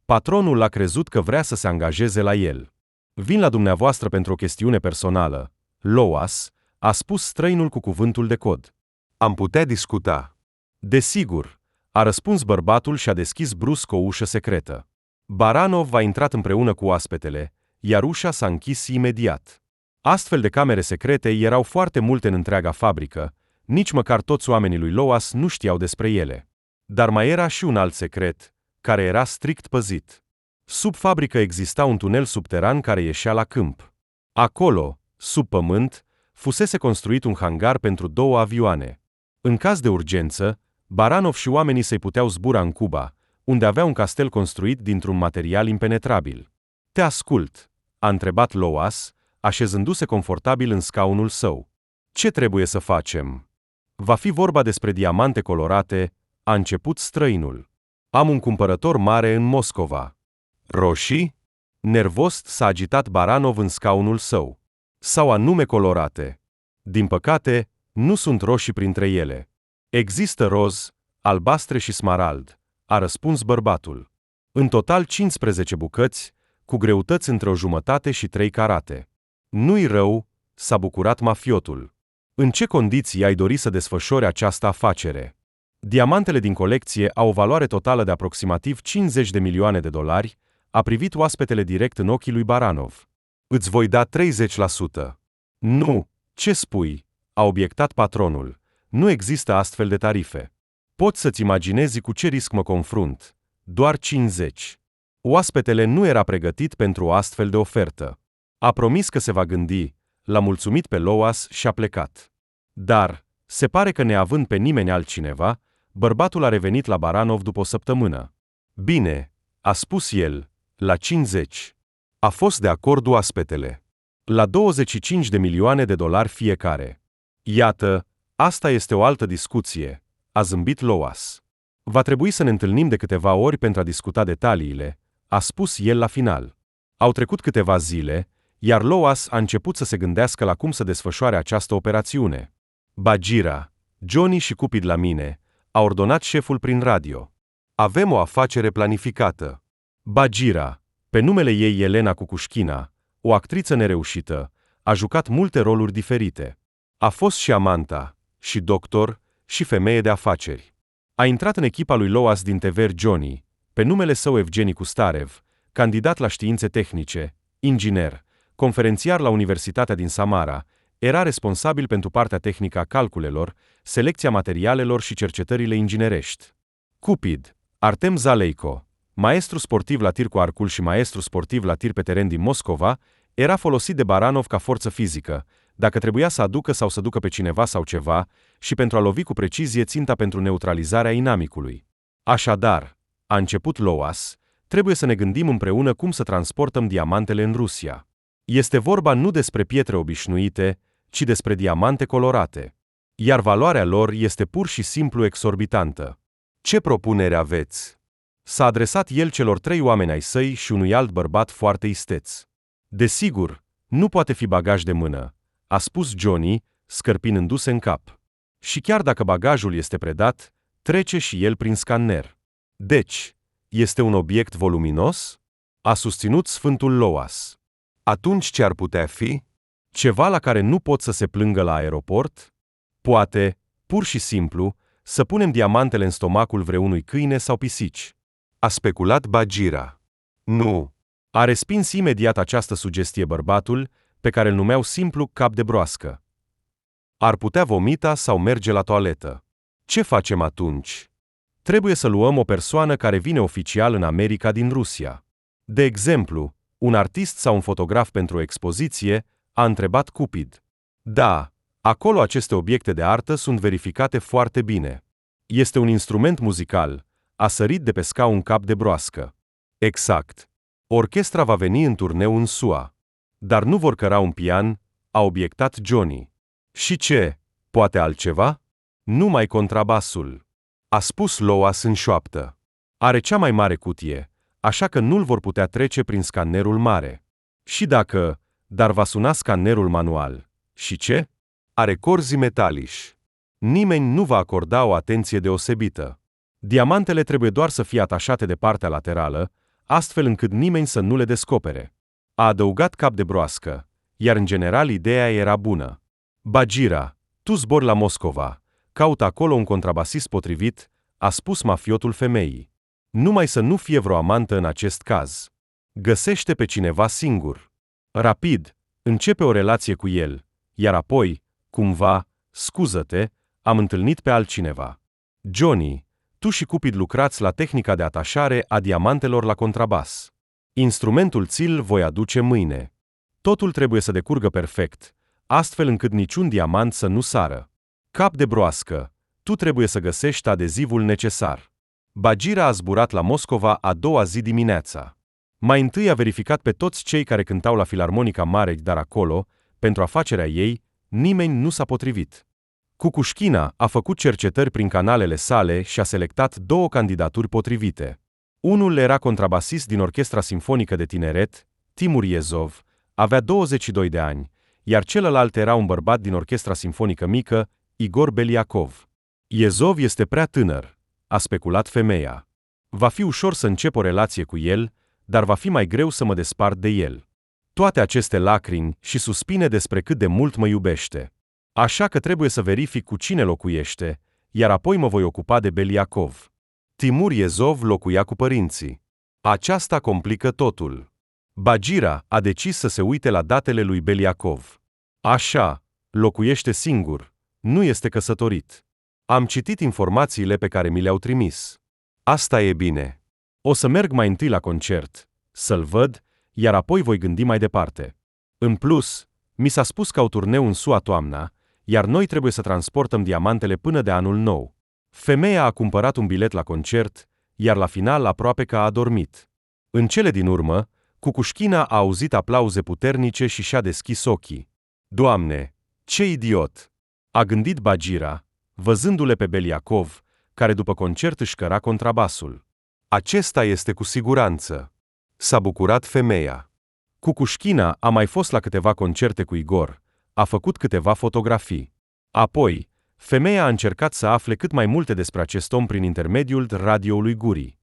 Patronul a crezut că vrea să se angajeze la el. Vin la dumneavoastră pentru o chestiune personală, Loas, a spus străinul cu cuvântul de cod. Am putea discuta. Desigur, a răspuns bărbatul și a deschis brusc o ușă secretă. Baranov a intrat împreună cu oaspetele, iar ușa s-a închis imediat. Astfel de camere secrete erau foarte multe în întreaga fabrică, nici măcar toți oamenii lui Loas nu știau despre ele. Dar mai era și un alt secret, care era strict păzit. Sub fabrică exista un tunel subteran care ieșea la câmp. Acolo, sub pământ, fusese construit un hangar pentru 2 avioane. În caz de urgență, Baranov și oamenii săi puteau zbura în Cuba, unde avea un castel construit dintr-un material impenetrabil. Te ascult, a întrebat Loas, așezându-se confortabil în scaunul său. Ce trebuie să facem? Va fi vorba despre diamante colorate, a început străinul. Am un cumpărător mare în Moscova. Roșii? Nervos s-a agitat Baranov în scaunul său. Sau anume colorate. Din păcate, nu sunt roșii printre ele. Există roz, albastre și smarald, a răspuns bărbatul. În total 15 bucăți, cu greutăți între 1,5 și 3 carate. Nu-i rău, s-a bucurat mafiotul. În ce condiții ai dori să desfășori această afacere? Diamantele din colecție au o valoare totală de aproximativ $50 de milioane, a privit oaspetele direct în ochii lui Baranov. Îți voi da 30%. Nu, ce spui? A obiectat patronul. Nu există astfel de tarife. Poți să-ți imaginezi cu ce risc mă confrunt. Doar 50. Oaspetele nu era pregătit pentru o astfel de ofertă. A promis că se va gândi, l-a mulțumit pe Loas și a plecat. Dar, se pare că neavând pe nimeni altcineva, bărbatul a revenit la Baranov după o săptămână. Bine, a spus el, la 50. A fost de acord oaspetele. La $25 de milioane fiecare. Iată, asta este o altă discuție, a zâmbit Loas. Va trebui să ne întâlnim de câteva ori pentru a discuta detaliile, a spus el la final. Au trecut câteva zile, iar Loas a început să se gândească la cum să desfășoare această operațiune. Bagira, Johnny și Cupid la mine, a ordonat șeful prin radio. Avem o afacere planificată. Bagira, pe numele ei Elena Cucușchina, o actriță nereușită, a jucat multe roluri diferite. A fost și amanta, și doctor, și femeie de afaceri. A intrat în echipa lui Loas din TV Johnny, pe numele său Evgeni Kustarev, candidat la științe tehnice, inginer, conferențiar la Universitatea din Samara, era responsabil pentru partea tehnică a calculelor, selecția materialelor și cercetările inginerești. Cupid, Artem Zaleiko, maestru sportiv la tir cu arcul și maestru sportiv la tir pe teren din Moscova, era folosit de Baranov ca forță fizică, dacă trebuia să aducă sau să ducă pe cineva sau ceva, și pentru a lovi cu precizie ținta pentru neutralizarea inamicului. Așadar, a început Loas, trebuie să ne gândim împreună cum să transportăm diamantele în Rusia. Este vorba nu despre pietre obișnuite, ci despre diamante colorate. Iar valoarea lor este pur și simplu exorbitantă. Ce propunere aveți? S-a adresat el celor 3 oameni ai săi și unui alt bărbat foarte isteț. Desigur, nu poate fi bagaj de mână, a spus Johnny, scărpinându-se în cap. Și chiar dacă bagajul este predat, trece și el prin scanner. Deci, este un obiect voluminos? A susținut Sfântul Loas. Atunci ce ar putea fi? Ceva la care nu pot să se plângă la aeroport? Poate, pur și simplu, să punem diamantele în stomacul vreunui câine sau pisici. A speculat Bagira. Nu. A respins imediat această sugestie bărbatul, pe care îl numeau simplu cap de broască. Ar putea vomita sau merge la toaletă. Ce facem atunci? Trebuie să luăm o persoană care vine oficial în America din Rusia. De exemplu, un artist sau un fotograf pentru o expoziție, a întrebat Cupid. Da, acolo aceste obiecte de artă sunt verificate foarte bine. Este un instrument muzical, a sărit de pe scaun cap de broască. Exact. Orchestra va veni în turneu în SUA. Dar nu vor căra un pian, a obiectat Johnny. Și ce? Poate altceva? Numai contrabasul. A spus Loas în șoaptă. Are cea mai mare cutie, așa că nu-l vor putea trece prin scannerul mare. Și dacă, dar va suna scannerul manual. Și ce? Are corzi metalici. Nimeni nu va acorda o atenție deosebită. Diamantele trebuie doar să fie atașate de partea laterală, astfel încât nimeni să nu le descopere. A adăugat cap de broască, iar în general ideea era bună. Bagira, tu zbori la Moscova, caută acolo un contrabasist potrivit, a spus mafiotul femeii. Numai să nu fie vreo amantă în acest caz. Găsește pe cineva singur. Rapid, începe o relație cu el, iar apoi, cumva, scuză-te, am întâlnit pe altcineva. Johnny, tu și Cupid lucrați la tehnica de atașare a diamantelor la contrabas. Instrumentul ți-l voi aduce mâine. Totul trebuie să decurgă perfect, astfel încât niciun diamant să nu sară. Cap de broască, tu trebuie să găsești adezivul necesar. Bagira a zburat la Moscova a doua zi dimineața. Mai întâi a verificat pe toți cei care cântau la Filarmonica Mare, dar acolo, pentru afacerea ei, nimeni nu s-a potrivit. Cucușchina a făcut cercetări prin canalele sale și a selectat 2 candidaturi potrivite. Unul era contrabasist din Orchestra Simfonică de Tineret, Timur Iezov, avea 22 de ani, iar celălalt era un bărbat din Orchestra Simfonică Mică, Igor Beliakov. Iezov este prea tânăr, a speculat femeia. Va fi ușor să încep o relație cu el, dar va fi mai greu să mă despart de el. Toate aceste lacrimi și suspine despre cât de mult mă iubește. Așa că trebuie să verific cu cine locuiește, iar apoi mă voi ocupa de Beliacov. Timur Iezov locuia cu părinții. Aceasta complică totul. Bagira a decis să se uite la datele lui Beliacov. Așa, locuiește singur, nu este căsătorit. Am citit informațiile pe care mi le-au trimis. Asta e bine. O să merg mai întâi la concert, să-l văd, iar apoi voi gândi mai departe. În plus, mi s-a spus că au turneu în SUA toamna, iar noi trebuie să transportăm diamantele până de anul nou. Femeia a cumpărat un bilet la concert, iar la final aproape că a adormit. În cele din urmă, Cucușchina a auzit aplauze puternice și și-a deschis ochii. Doamne, ce idiot! A gândit Bagira, văzându-le pe Beliacov, care după concert își căra contrabasul. Acesta este cu siguranță. S-a bucurat femeia. Cucușchina a mai fost la câteva concerte cu Igor, a făcut câteva fotografii. Apoi, femeia a încercat să afle cât mai multe despre acest om prin intermediul radioului gurii.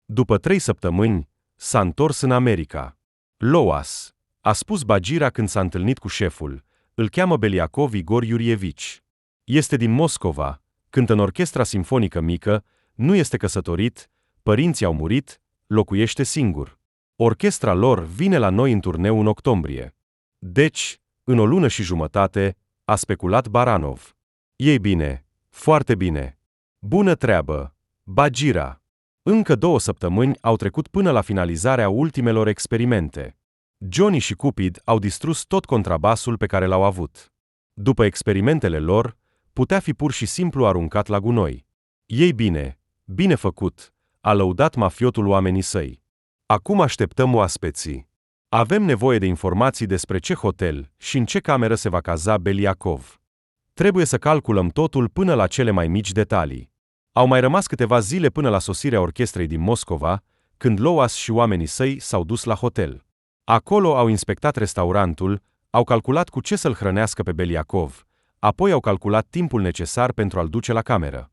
După 3 săptămâni, s-a întors în America. Loas, a spus Bagira când s-a întâlnit cu șeful, îl cheamă Beliacov Igor Iurievici. Este din Moscova, cântă în orchestra simfonică mică, nu este căsătorit, părinții au murit, locuiește singur. Orchestra lor vine la noi în turneu în octombrie. Deci, în o lună și jumătate, a speculat Baranov. Ei bine, foarte bine. Bună treabă, Bagira. Încă 2 săptămâni au trecut până la finalizarea ultimelor experimente. Johnny și Cupid au distrus tot contrabasul pe care l-au avut. După experimentele lor, putea fi pur și simplu aruncat la gunoi. Ei bine, bine făcut, a lăudat mafiotul oamenii săi. Acum așteptăm oaspeții. Avem nevoie de informații despre ce hotel și în ce cameră se va caza Beliacov. Trebuie să calculăm totul până la cele mai mici detalii. Au mai rămas câteva zile până la sosirea orchestrei din Moscova, când Loas și oamenii săi s-au dus la hotel. Acolo au inspectat restaurantul, au calculat cu ce să-l hrănească pe Beliacov, apoi au calculat timpul necesar pentru a-l duce la cameră.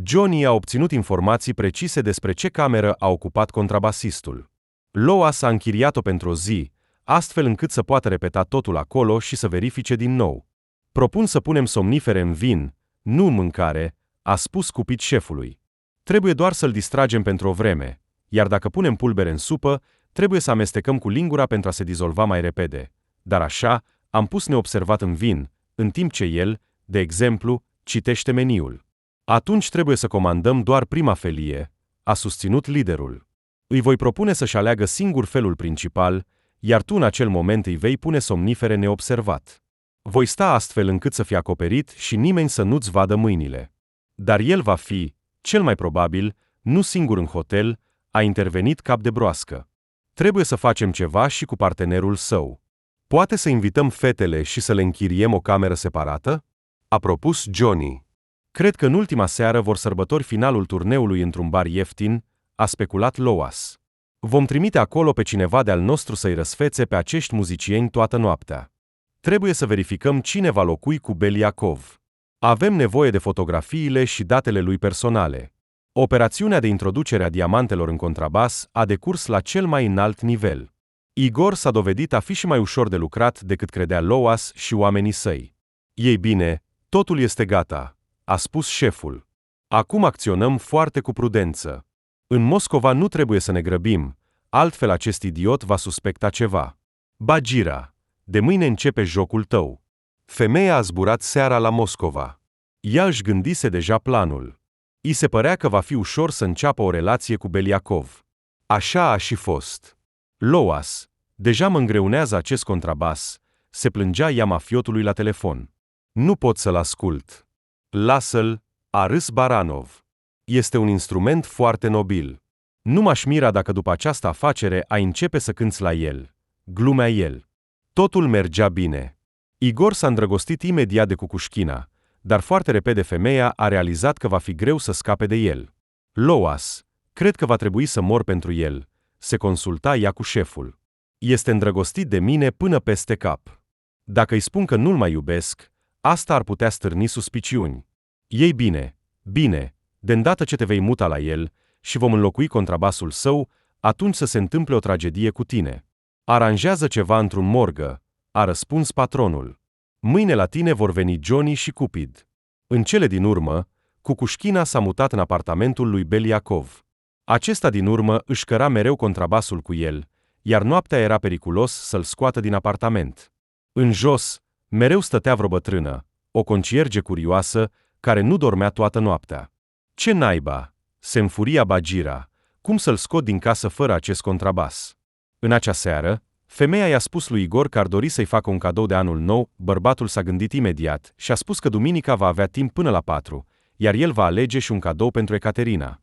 Johnny a obținut informații precise despre ce cameră a ocupat contrabasistul. Loas a închiriat-o pentru o zi, astfel încât să poată repeta totul acolo și să verifice din nou. Propun să punem somnifere în vin, nu în mâncare, a spus Cupid șefului. Trebuie doar să-l distragem pentru o vreme, iar dacă punem pulbere în supă, trebuie să amestecăm cu lingura pentru a se dizolva mai repede. Dar așa, am pus neobservat în vin, în timp ce el, de exemplu, citește meniul. Atunci trebuie să comandăm doar prima felie, a susținut liderul. Îi voi propune să-și aleagă singur felul principal, iar tu în acel moment îi vei pune somnifere neobservat. Voi sta astfel încât să fie acoperit și nimeni să nu-ți vadă mâinile. Dar el va fi, cel mai probabil, nu singur în hotel, a intervenit Cap de Broască. Trebuie să facem ceva și cu partenerul său. Poate să invităm fetele și să le închiriem o cameră separată? A propus Johnny. Cred că în ultima seară vor sărbători finalul turneului într-un bar ieftin, a speculat Loas. Vom trimite acolo pe cineva de-al nostru să-i răsfețe pe acești muzicieni toată noaptea. Trebuie să verificăm cine va locui cu Beliacov. Avem nevoie de fotografiile și datele lui personale. Operațiunea de introducere a diamantelor în contrabas a decurs la cel mai înalt nivel. Igor s-a dovedit a fi și mai ușor de lucrat decât credea Loas și oamenii săi. Ei bine, totul este gata, a spus șeful. Acum acționăm foarte cu prudență. În Moscova nu trebuie să ne grăbim, altfel acest idiot va suspecta ceva. Bagira, de mâine începe jocul tău. Femeia a zburat seara la Moscova. Ea își gândise deja planul. I se părea că va fi ușor să înceapă o relație cu Beliacov. Așa a și fost. Loas, deja mă îngreunează acest contrabas, se plângea ea mafiotului la telefon. Nu pot să-l ascult. Lasă-l, a râs Baranov. Este un instrument foarte nobil. Nu m-aș mira dacă după această afacere ai începe să cânți la el. Glumea el. Totul mergea bine. Igor s-a îndrăgostit imediat de Cucușchina, dar foarte repede femeia a realizat că va fi greu să scape de el. Loas, cred că va trebui să mor pentru el, se consulta ea cu șeful. Este îndrăgostit de mine până peste cap. Dacă îi spun că nu-l mai iubesc, asta ar putea stârni suspiciuni. Ei bine, bine, de îndată ce te vei muta la el și vom înlocui contrabasul său, atunci să se întâmple o tragedie cu tine. Aranjează ceva într-un morgă, a răspuns patronul. Mâine la tine vor veni Johnny și Cupid. În cele din urmă, Cucușchina s-a mutat în apartamentul lui Beliakov. Acesta din urmă își căra mereu contrabasul cu el, iar noaptea era periculos să-l scoată din apartament. În jos, mereu stătea vreo bătrână, o concierge curioasă, care nu dormea toată noaptea. Ce naiba, se înfuria Bagira, cum să-l scot din casă fără acest contrabas? În acea seară, femeia i-a spus lui Igor că ar dori să-i facă un cadou de anul nou, bărbatul s-a gândit imediat și a spus că duminica va avea timp până la 4, iar el va alege și un cadou pentru Ecaterina.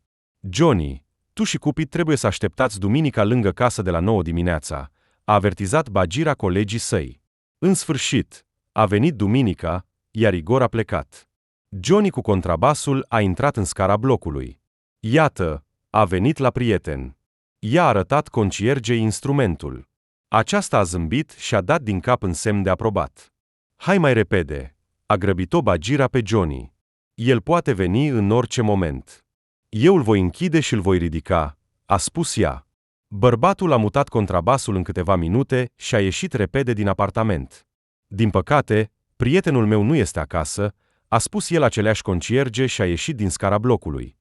Johnny, tu și Cupid trebuie să așteptați duminica lângă casă de la 9 dimineața, a avertizat Bagira colegii săi. În sfârșit, a venit duminica, iar Igor a plecat. Johnny cu contrabasul a intrat în scara blocului. Iată, a venit la prieten. I-a arătat conciergei instrumentul. Aceasta a zâmbit și a dat din cap în semn de aprobat. Hai mai repede, a grăbit-o Bagira pe Johnny. El poate veni în orice moment. Eu îl voi închide și îl voi ridica, a spus ea. Bărbatul a mutat contrabasul în câteva minute și a ieșit repede din apartament. Din păcate, prietenul meu nu este acasă, a spus el aceleași concierge și a ieșit din scara blocului.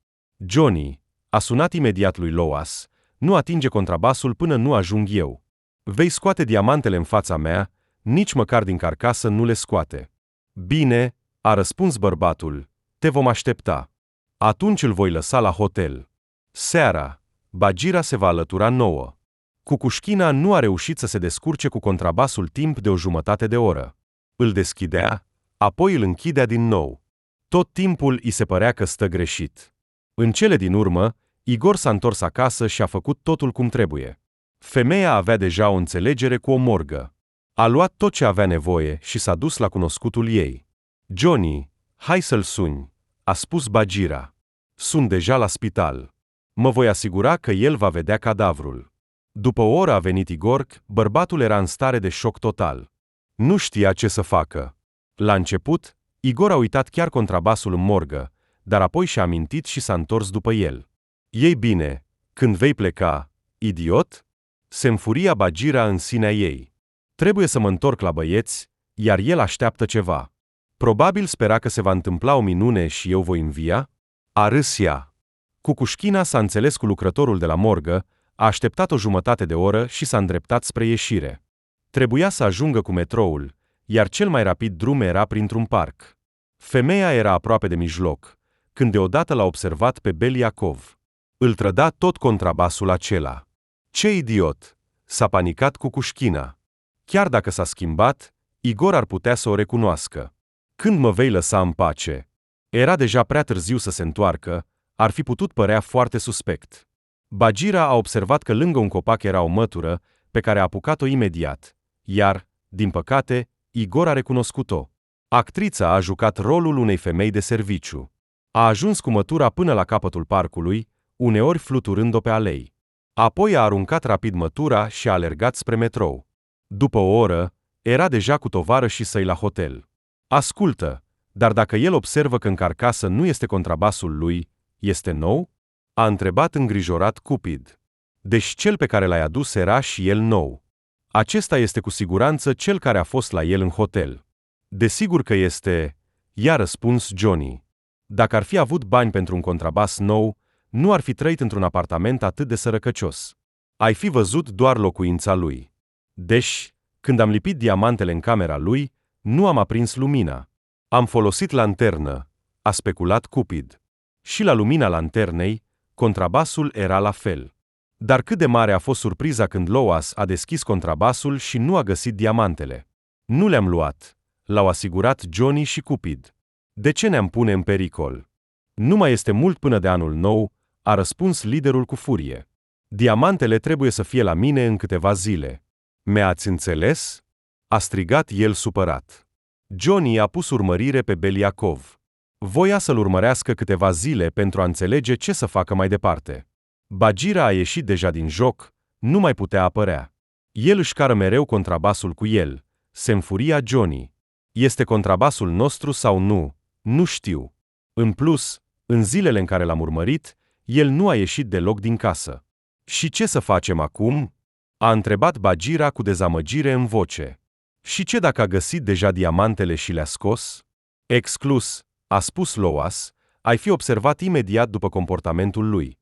Johnny, a sunat imediat lui Loas, nu atinge contrabasul până nu ajung eu. Vei scoate diamantele în fața mea, nici măcar din carcasă nu le scoate. Bine, a răspuns bărbatul, te vom aștepta. Atunci îl voi lăsa la hotel. Seara, Bagira se va alătura nouă. Cucușchina nu a reușit să se descurce cu contrabasul timp de o jumătate de oră. Îl deschidea, apoi îl închidea din nou. Tot timpul îi se părea că stă greșit. În cele din urmă, Igor s-a întors acasă și a făcut totul cum trebuie. Femeia avea deja o înțelegere cu o morgă. A luat tot ce avea nevoie și s-a dus la cunoscutul ei. Johnny, hai să-l suni, a spus Bagira. Sunt deja la spital. Mă voi asigura că el va vedea cadavrul. După o oră a venit Igor, bărbatul era în stare de șoc total. Nu știa ce să facă. La început, Igor a uitat chiar contrabasul în morgă, dar apoi și-a amintit și s-a întors după el. Ei bine, când vei pleca, idiot? Se înfuria Bagira în sinea ei. Trebuie să mă întorc la băieți, iar el așteaptă ceva. Probabil spera că se va întâmpla o minune și eu voi învia? A râs ea. Cucușchina s-a înțeles cu lucrătorul de la morgă, a așteptat o jumătate de oră și s-a îndreptat spre ieșire. Trebuia să ajungă cu metroul, iar cel mai rapid drum era printr-un parc. Femeia era aproape de mijloc, când deodată l-a observat pe Beliakov. Îl trăda tot contrabasul acela. Ce idiot! S-a panicat Cucușchina. Chiar dacă s-a schimbat, Igor ar putea să o recunoască. Când mă vei lăsa în pace? Era deja prea târziu să se întoarcă, ar fi putut părea foarte suspect. Bagira a observat că lângă un copac era o mătură, pe care a apucat-o imediat, iar, din păcate, Igor a recunoscut-o. Actrița a jucat rolul unei femei de serviciu. A ajuns cu mătura până la capătul parcului, uneori fluturând-o pe alei. Apoi a aruncat rapid mătura și a alergat spre metrou. După o oră, era deja cu tovarășii săi la hotel. Ascultă, dar dacă el observă că în carcasă nu este contrabasul lui, este nou? A întrebat îngrijorat Cupid. Deci cel pe care l-ai adus era și el nou. Acesta este cu siguranță cel care a fost la el în hotel. Desigur că este, i-a răspuns Johnny. Dacă ar fi avut bani pentru un contrabas nou, nu ar fi trăit într-un apartament atât de sărăcăcios. Ai fi văzut doar locuința lui. Deci, când am lipit diamantele în camera lui, nu am aprins lumina. Am folosit lanternă, a speculat Cupid. Și la lumina lanternei, contrabasul era la fel. Dar cât de mare a fost surpriza când Loas a deschis contrabasul și nu a găsit diamantele. Nu le-am luat, l-au asigurat Johnny și Cupid. De ce ne-am pune în pericol? Nu mai este mult până de anul nou, a răspuns liderul cu furie. Diamantele trebuie să fie la mine în câteva zile. Mi-ați înțeles? A strigat el supărat. Johnny a pus urmărire pe Beliakov. Voia să-l urmărească câteva zile pentru a înțelege ce să facă mai departe. Bagira a ieșit deja din joc, nu mai putea apărea. El își cară mereu contrabasul cu el. Se înfuria Johnny. Este contrabasul nostru sau nu? Nu știu. În plus, în zilele în care l-am urmărit, el nu a ieșit deloc din casă. Și ce să facem acum?" a întrebat Bagira cu dezamăgire în voce. Și ce dacă a găsit deja diamantele și le-a scos?" Exclus," a spus Loas, ai fi observat imediat după comportamentul lui.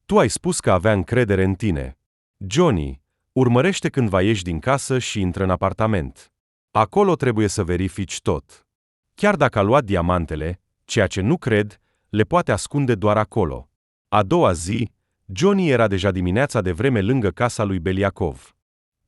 Tu ai spus că avea încredere în tine. Johnny, urmărește cândva ieși din casă și intră în apartament. Acolo trebuie să verifici tot. Chiar dacă a luat diamantele, ceea ce nu cred, le poate ascunde doar acolo." A doua zi, Johnny era deja dimineața de vreme lângă casa lui Beliacov.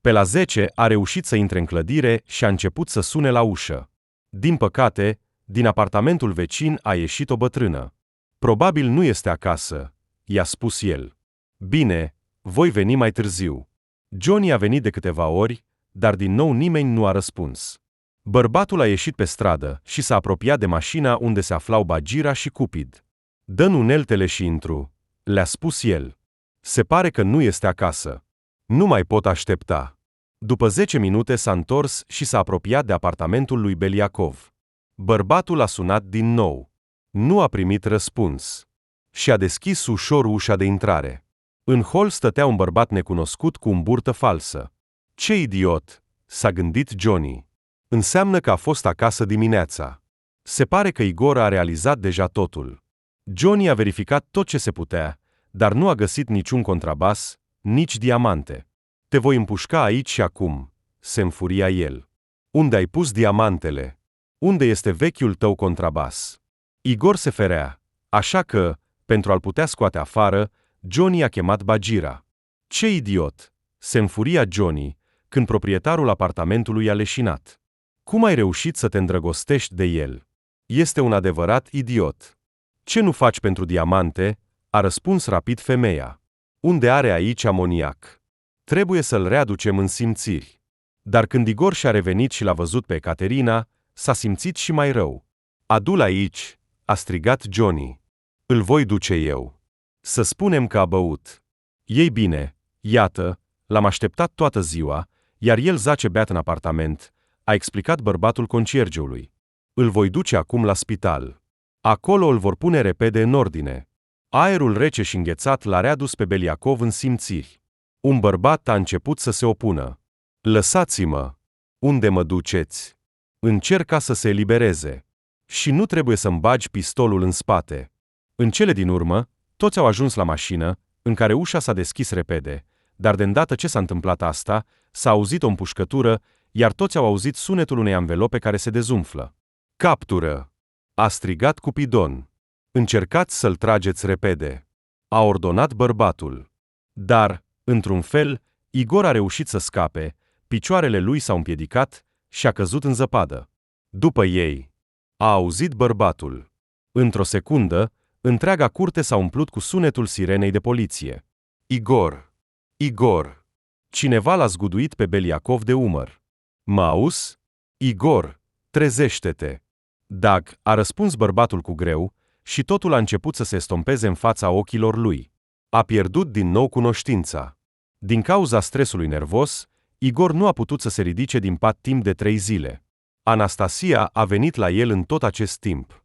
Pe la 10 a reușit să intre în clădire și a început să sune la ușă. Din păcate, din apartamentul vecin a ieșit o bătrână. Probabil nu este acasă, i-a spus el. Bine, voi veni mai târziu. Johnny a venit de câteva ori, dar din nou nimeni nu a răspuns. Bărbatul a ieșit pe stradă și s-a apropiat de mașina unde se aflau Bagira și Cupid. Dă-n uneltele și intru, le-a spus el. Se pare că nu este acasă. Nu mai pot aștepta. După 10 minute s-a întors și s-a apropiat de apartamentul lui Beliacov. Bărbatul a sunat din nou. Nu a primit răspuns. Și-a deschis ușor ușa de intrare. În hol stătea un bărbat necunoscut cu un burtă falsă. Ce idiot, s-a gândit Johnny. Înseamnă că a fost acasă dimineața. Se pare că Igor a realizat deja totul. Johnny a verificat tot ce se putea, dar nu a găsit niciun contrabas, nici diamante. Te voi împușca aici și acum, se înfuria el. Unde ai pus diamantele? Unde este vechiul tău contrabas? Igor se ferea, așa că, pentru a-l putea scoate afară, Johnny a chemat Bagira. Ce idiot, se înfuria Johnny, când proprietarul apartamentului a leșinat. Cum ai reușit să te îndrăgostești de el? Este un adevărat idiot. Ce nu faci pentru diamante? A răspuns rapid femeia. Unde are aici amoniac? Trebuie să-l readucem în simțiri. Dar când Igor și-a revenit și l-a văzut pe Caterina, s-a simțit și mai rău. Adu-l aici, a strigat Johnny. Îl voi duce eu. Să spunem că a băut. Ei bine, iată, l-am așteptat toată ziua, iar el zace beat în apartament, a explicat bărbatul conciergeului. Îl voi duce acum la spital. Acolo îl vor pune repede în ordine. Aerul rece și înghețat l-a readus pe Beliacov în simțiri. Un bărbat a început să se opună. Lăsați-mă! Unde mă duceți? Încerca să se elibereze. Și nu trebuie să-mi bagi pistolul în spate. În cele din urmă, toți au ajuns la mașină, în care ușa s-a deschis repede, dar de îndată ce s-a întâmplat asta, s-a auzit o împușcătură, iar toți au auzit sunetul unei anvelope care se dezumflă. Captură! A strigat Cupidon. Încercați să-l trageți repede. A ordonat bărbatul. Dar, într-un fel, Igor a reușit să scape, picioarele lui s-au împiedicat și a căzut în zăpadă. După ei, a auzit bărbatul. Într-o secundă, întreaga curte s-a umplut cu sunetul sirenei de poliție. Igor! Igor! Cineva l-a zguduit pe Beliacov de umăr. Mă auzi? Igor, trezește-te! Dag, a răspuns bărbatul cu greu, și totul a început să se estompeze în fața ochilor lui. A pierdut din nou cunoștința. Din cauza stresului nervos, Igor nu a putut să se ridice din pat timp de 3 zile. Anastasia a venit la el în tot acest timp.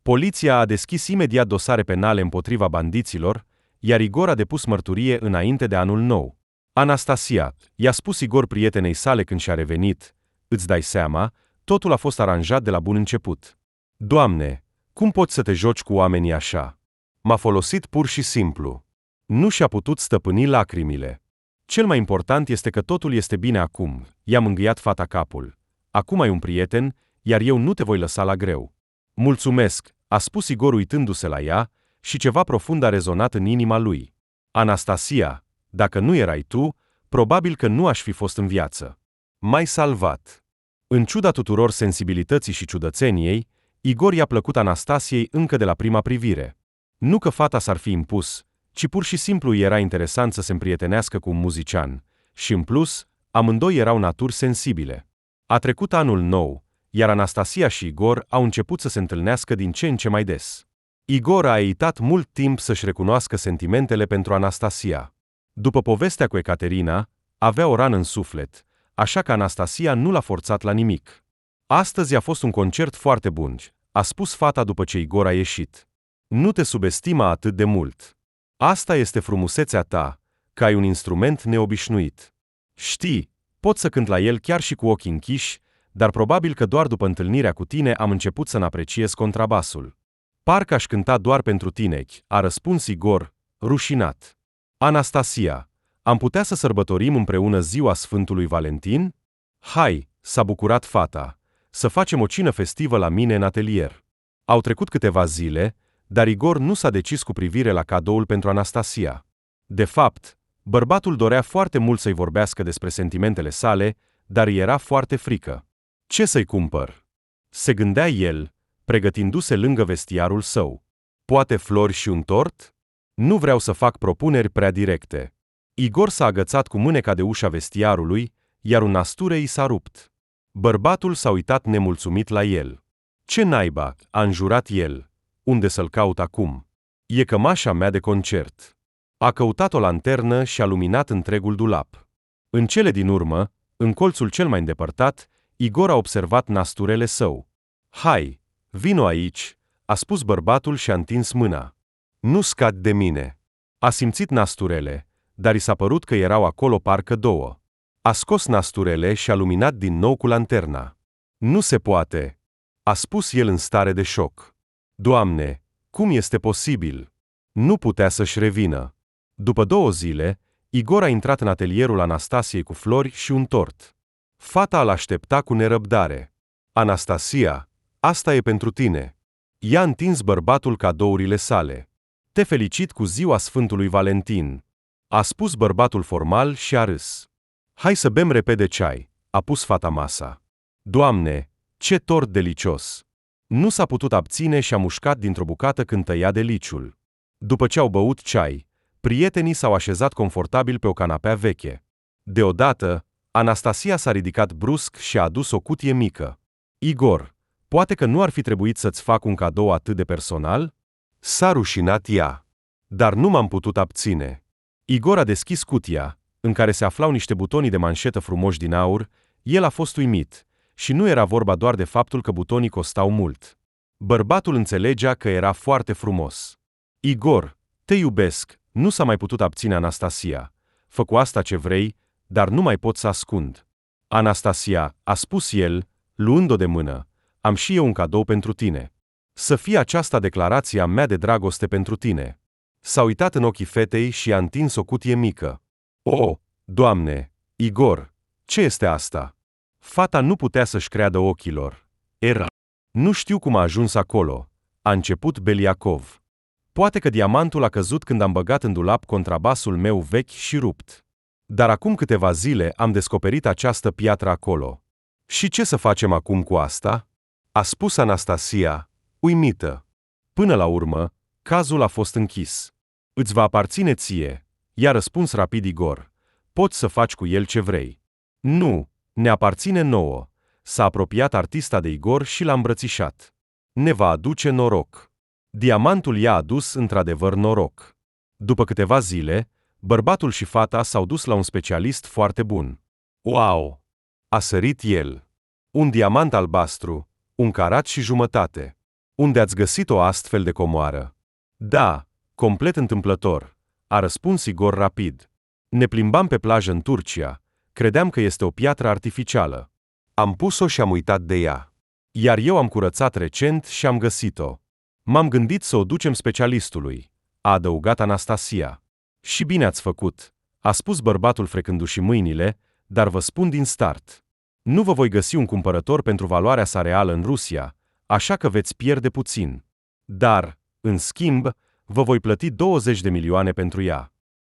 Poliția a deschis imediat dosare penale împotriva bandiților, iar Igor a depus mărturie înainte de anul nou. Anastasia, i-a spus Igor prietenei sale când și-a revenit, îți dai seama, totul a fost aranjat de la bun început. Doamne, cum poți să te joci cu oamenii așa? M-a folosit pur și simplu. Nu și-a putut stăpâni lacrimile. Cel mai important este că totul este bine acum, i-a mângâiat fata capul. Acum ai un prieten, iar eu nu te voi lăsa la greu. Mulțumesc, a spus Igor uitându-se la ea, și ceva profund a rezonat în inima lui. Anastasia, dacă nu erai tu, probabil că nu aș fi fost în viață. M-ai salvat. În ciuda tuturor sensibilității și ciudățeniei, Igor i-a plăcut Anastasiei încă de la prima privire. Nu că fata s-ar fi impus, ci pur și simplu îi era interesant să se împrietenească cu un muzician, și în plus, amândoi erau naturi sensibile. A trecut anul nou, iar Anastasia și Igor au început să se întâlnească din ce în ce mai des. Igor a ezitat mult timp să-și recunoască sentimentele pentru Anastasia. După povestea cu Ecaterina, avea o rană în suflet, așa că Anastasia nu l-a forțat la nimic. Astăzi a fost un concert foarte bun, a spus fata după ce Igor a ieșit. Nu te subestima atât de mult. Asta este frumusețea ta, că ai un instrument neobișnuit. Știi, pot să cânt la el chiar și cu ochii închiși, dar probabil că doar după întâlnirea cu tine am început să n-apreciez contrabasul. Parcă aș cânta doar pentru tine, a răspuns Igor, rușinat. Anastasia, am putea să sărbătorim împreună ziua Sfântului Valentin? Hai, s-a bucurat fata, să facem o cină festivă la mine în atelier. Au trecut câteva zile, dar Igor nu s-a decis cu privire la cadoul pentru Anastasia. De fapt, bărbatul dorea foarte mult să-i vorbească despre sentimentele sale, dar îi era foarte frică. Ce să-i cumpăr? Se gândea el, pregătindu-se lângă vestiarul său. Poate flori și un tort? Nu vreau să fac propuneri prea directe. Igor s-a agățat cu mâneca de ușa vestiarului, iar un nasture i s-a rupt. Bărbatul s-a uitat nemulțumit la el. Ce naiba, a înjurat el. Unde să-l caut acum? E cămașa mea de concert. A căutat o lanternă și a luminat întregul dulap. În cele din urmă, în colțul cel mai îndepărtat, Igor a observat nasturele său. Hai, vino aici, a spus bărbatul și a întins mâna. Nu scad de mine. A simțit nasturele, dar i s-a părut că erau acolo parcă două. A scos nasturele și a luminat din nou cu lanterna. Nu se poate, a spus el în stare de șoc. Doamne, cum este posibil? Nu putea să-și revină. După 2 zile, Igor a intrat în atelierul Anastasiei cu flori și un tort. Fata îl aștepta cu nerăbdare. Anastasia, asta e pentru tine. I-a întins bărbatul cadourile sale. Te felicit cu ziua Sfântului Valentin, a spus bărbatul formal și a râs. Hai să bem repede ceai, a pus fata masa. Doamne, ce tort delicios! Nu s-a putut abține și a mușcat dintr-o bucată când tăia deliciul. După ce au băut ceai, prietenii s-au așezat confortabil pe o canapea veche. Deodată, Anastasia s-a ridicat brusc și a adus o cutie mică. Igor, poate că nu ar fi trebuit să-ți fac un cadou atât de personal? S-a rușinat ea. Dar nu m-am putut abține. Igor a deschis cutia, în care se aflau niște butonii de manșetă frumoși din aur. El a fost uimit. Și nu era vorba doar de faptul că butonii costau mult. Bărbatul înțelegea că era foarte frumos. Igor, te iubesc, nu s-a mai putut abține Anastasia. Fă cu asta ce vrei, dar nu mai pot să ascund. Anastasia, a spus el, luând-o de mână, am și eu un cadou pentru tine. Să fie aceasta declarația mea de dragoste pentru tine. S-a uitat în ochii fetei și a întins o cutie mică. O, Doamne, Igor, ce este asta? Fata nu putea să-și creadă ochilor. Era. Nu știu cum a ajuns acolo, a început Beliacov. Poate că diamantul a căzut când am băgat în dulap contrabasul meu vechi și rupt. Dar acum câteva zile am descoperit această piatră acolo. Și ce să facem acum cu asta? A spus Anastasia, uimită. Până la urmă, cazul a fost închis. Îți va aparține ție, i-a răspuns rapid Igor. Poți să faci cu el ce vrei. Nu, ne aparține nouă. S-a apropiat artista de Igor și l-a îmbrățișat. Ne va aduce noroc. Diamantul i-a adus într-adevăr noroc. După câteva zile, bărbatul și fata s-au dus la un specialist foarte bun. Wow! A sărit el. Un diamant albastru, 1,5 carate. Unde ați găsit o astfel de comoară? Da, complet întâmplător, a răspuns Igor rapid. Ne plimbam pe plajă în Turcia. Credeam că este o piatră artificială. Am pus-o și am uitat de ea. Iar eu am curățat recent și am găsit-o. M-am gândit să o ducem specialistului, a adăugat Anastasia. Și bine ați făcut, a spus bărbatul frecându-și mâinile, dar vă spun din start. Nu vă voi găsi un cumpărător pentru valoarea sa reală în Rusia, așa că veți pierde puțin. Dar, în schimb, vă voi plăti 20 de milioane pentru ea.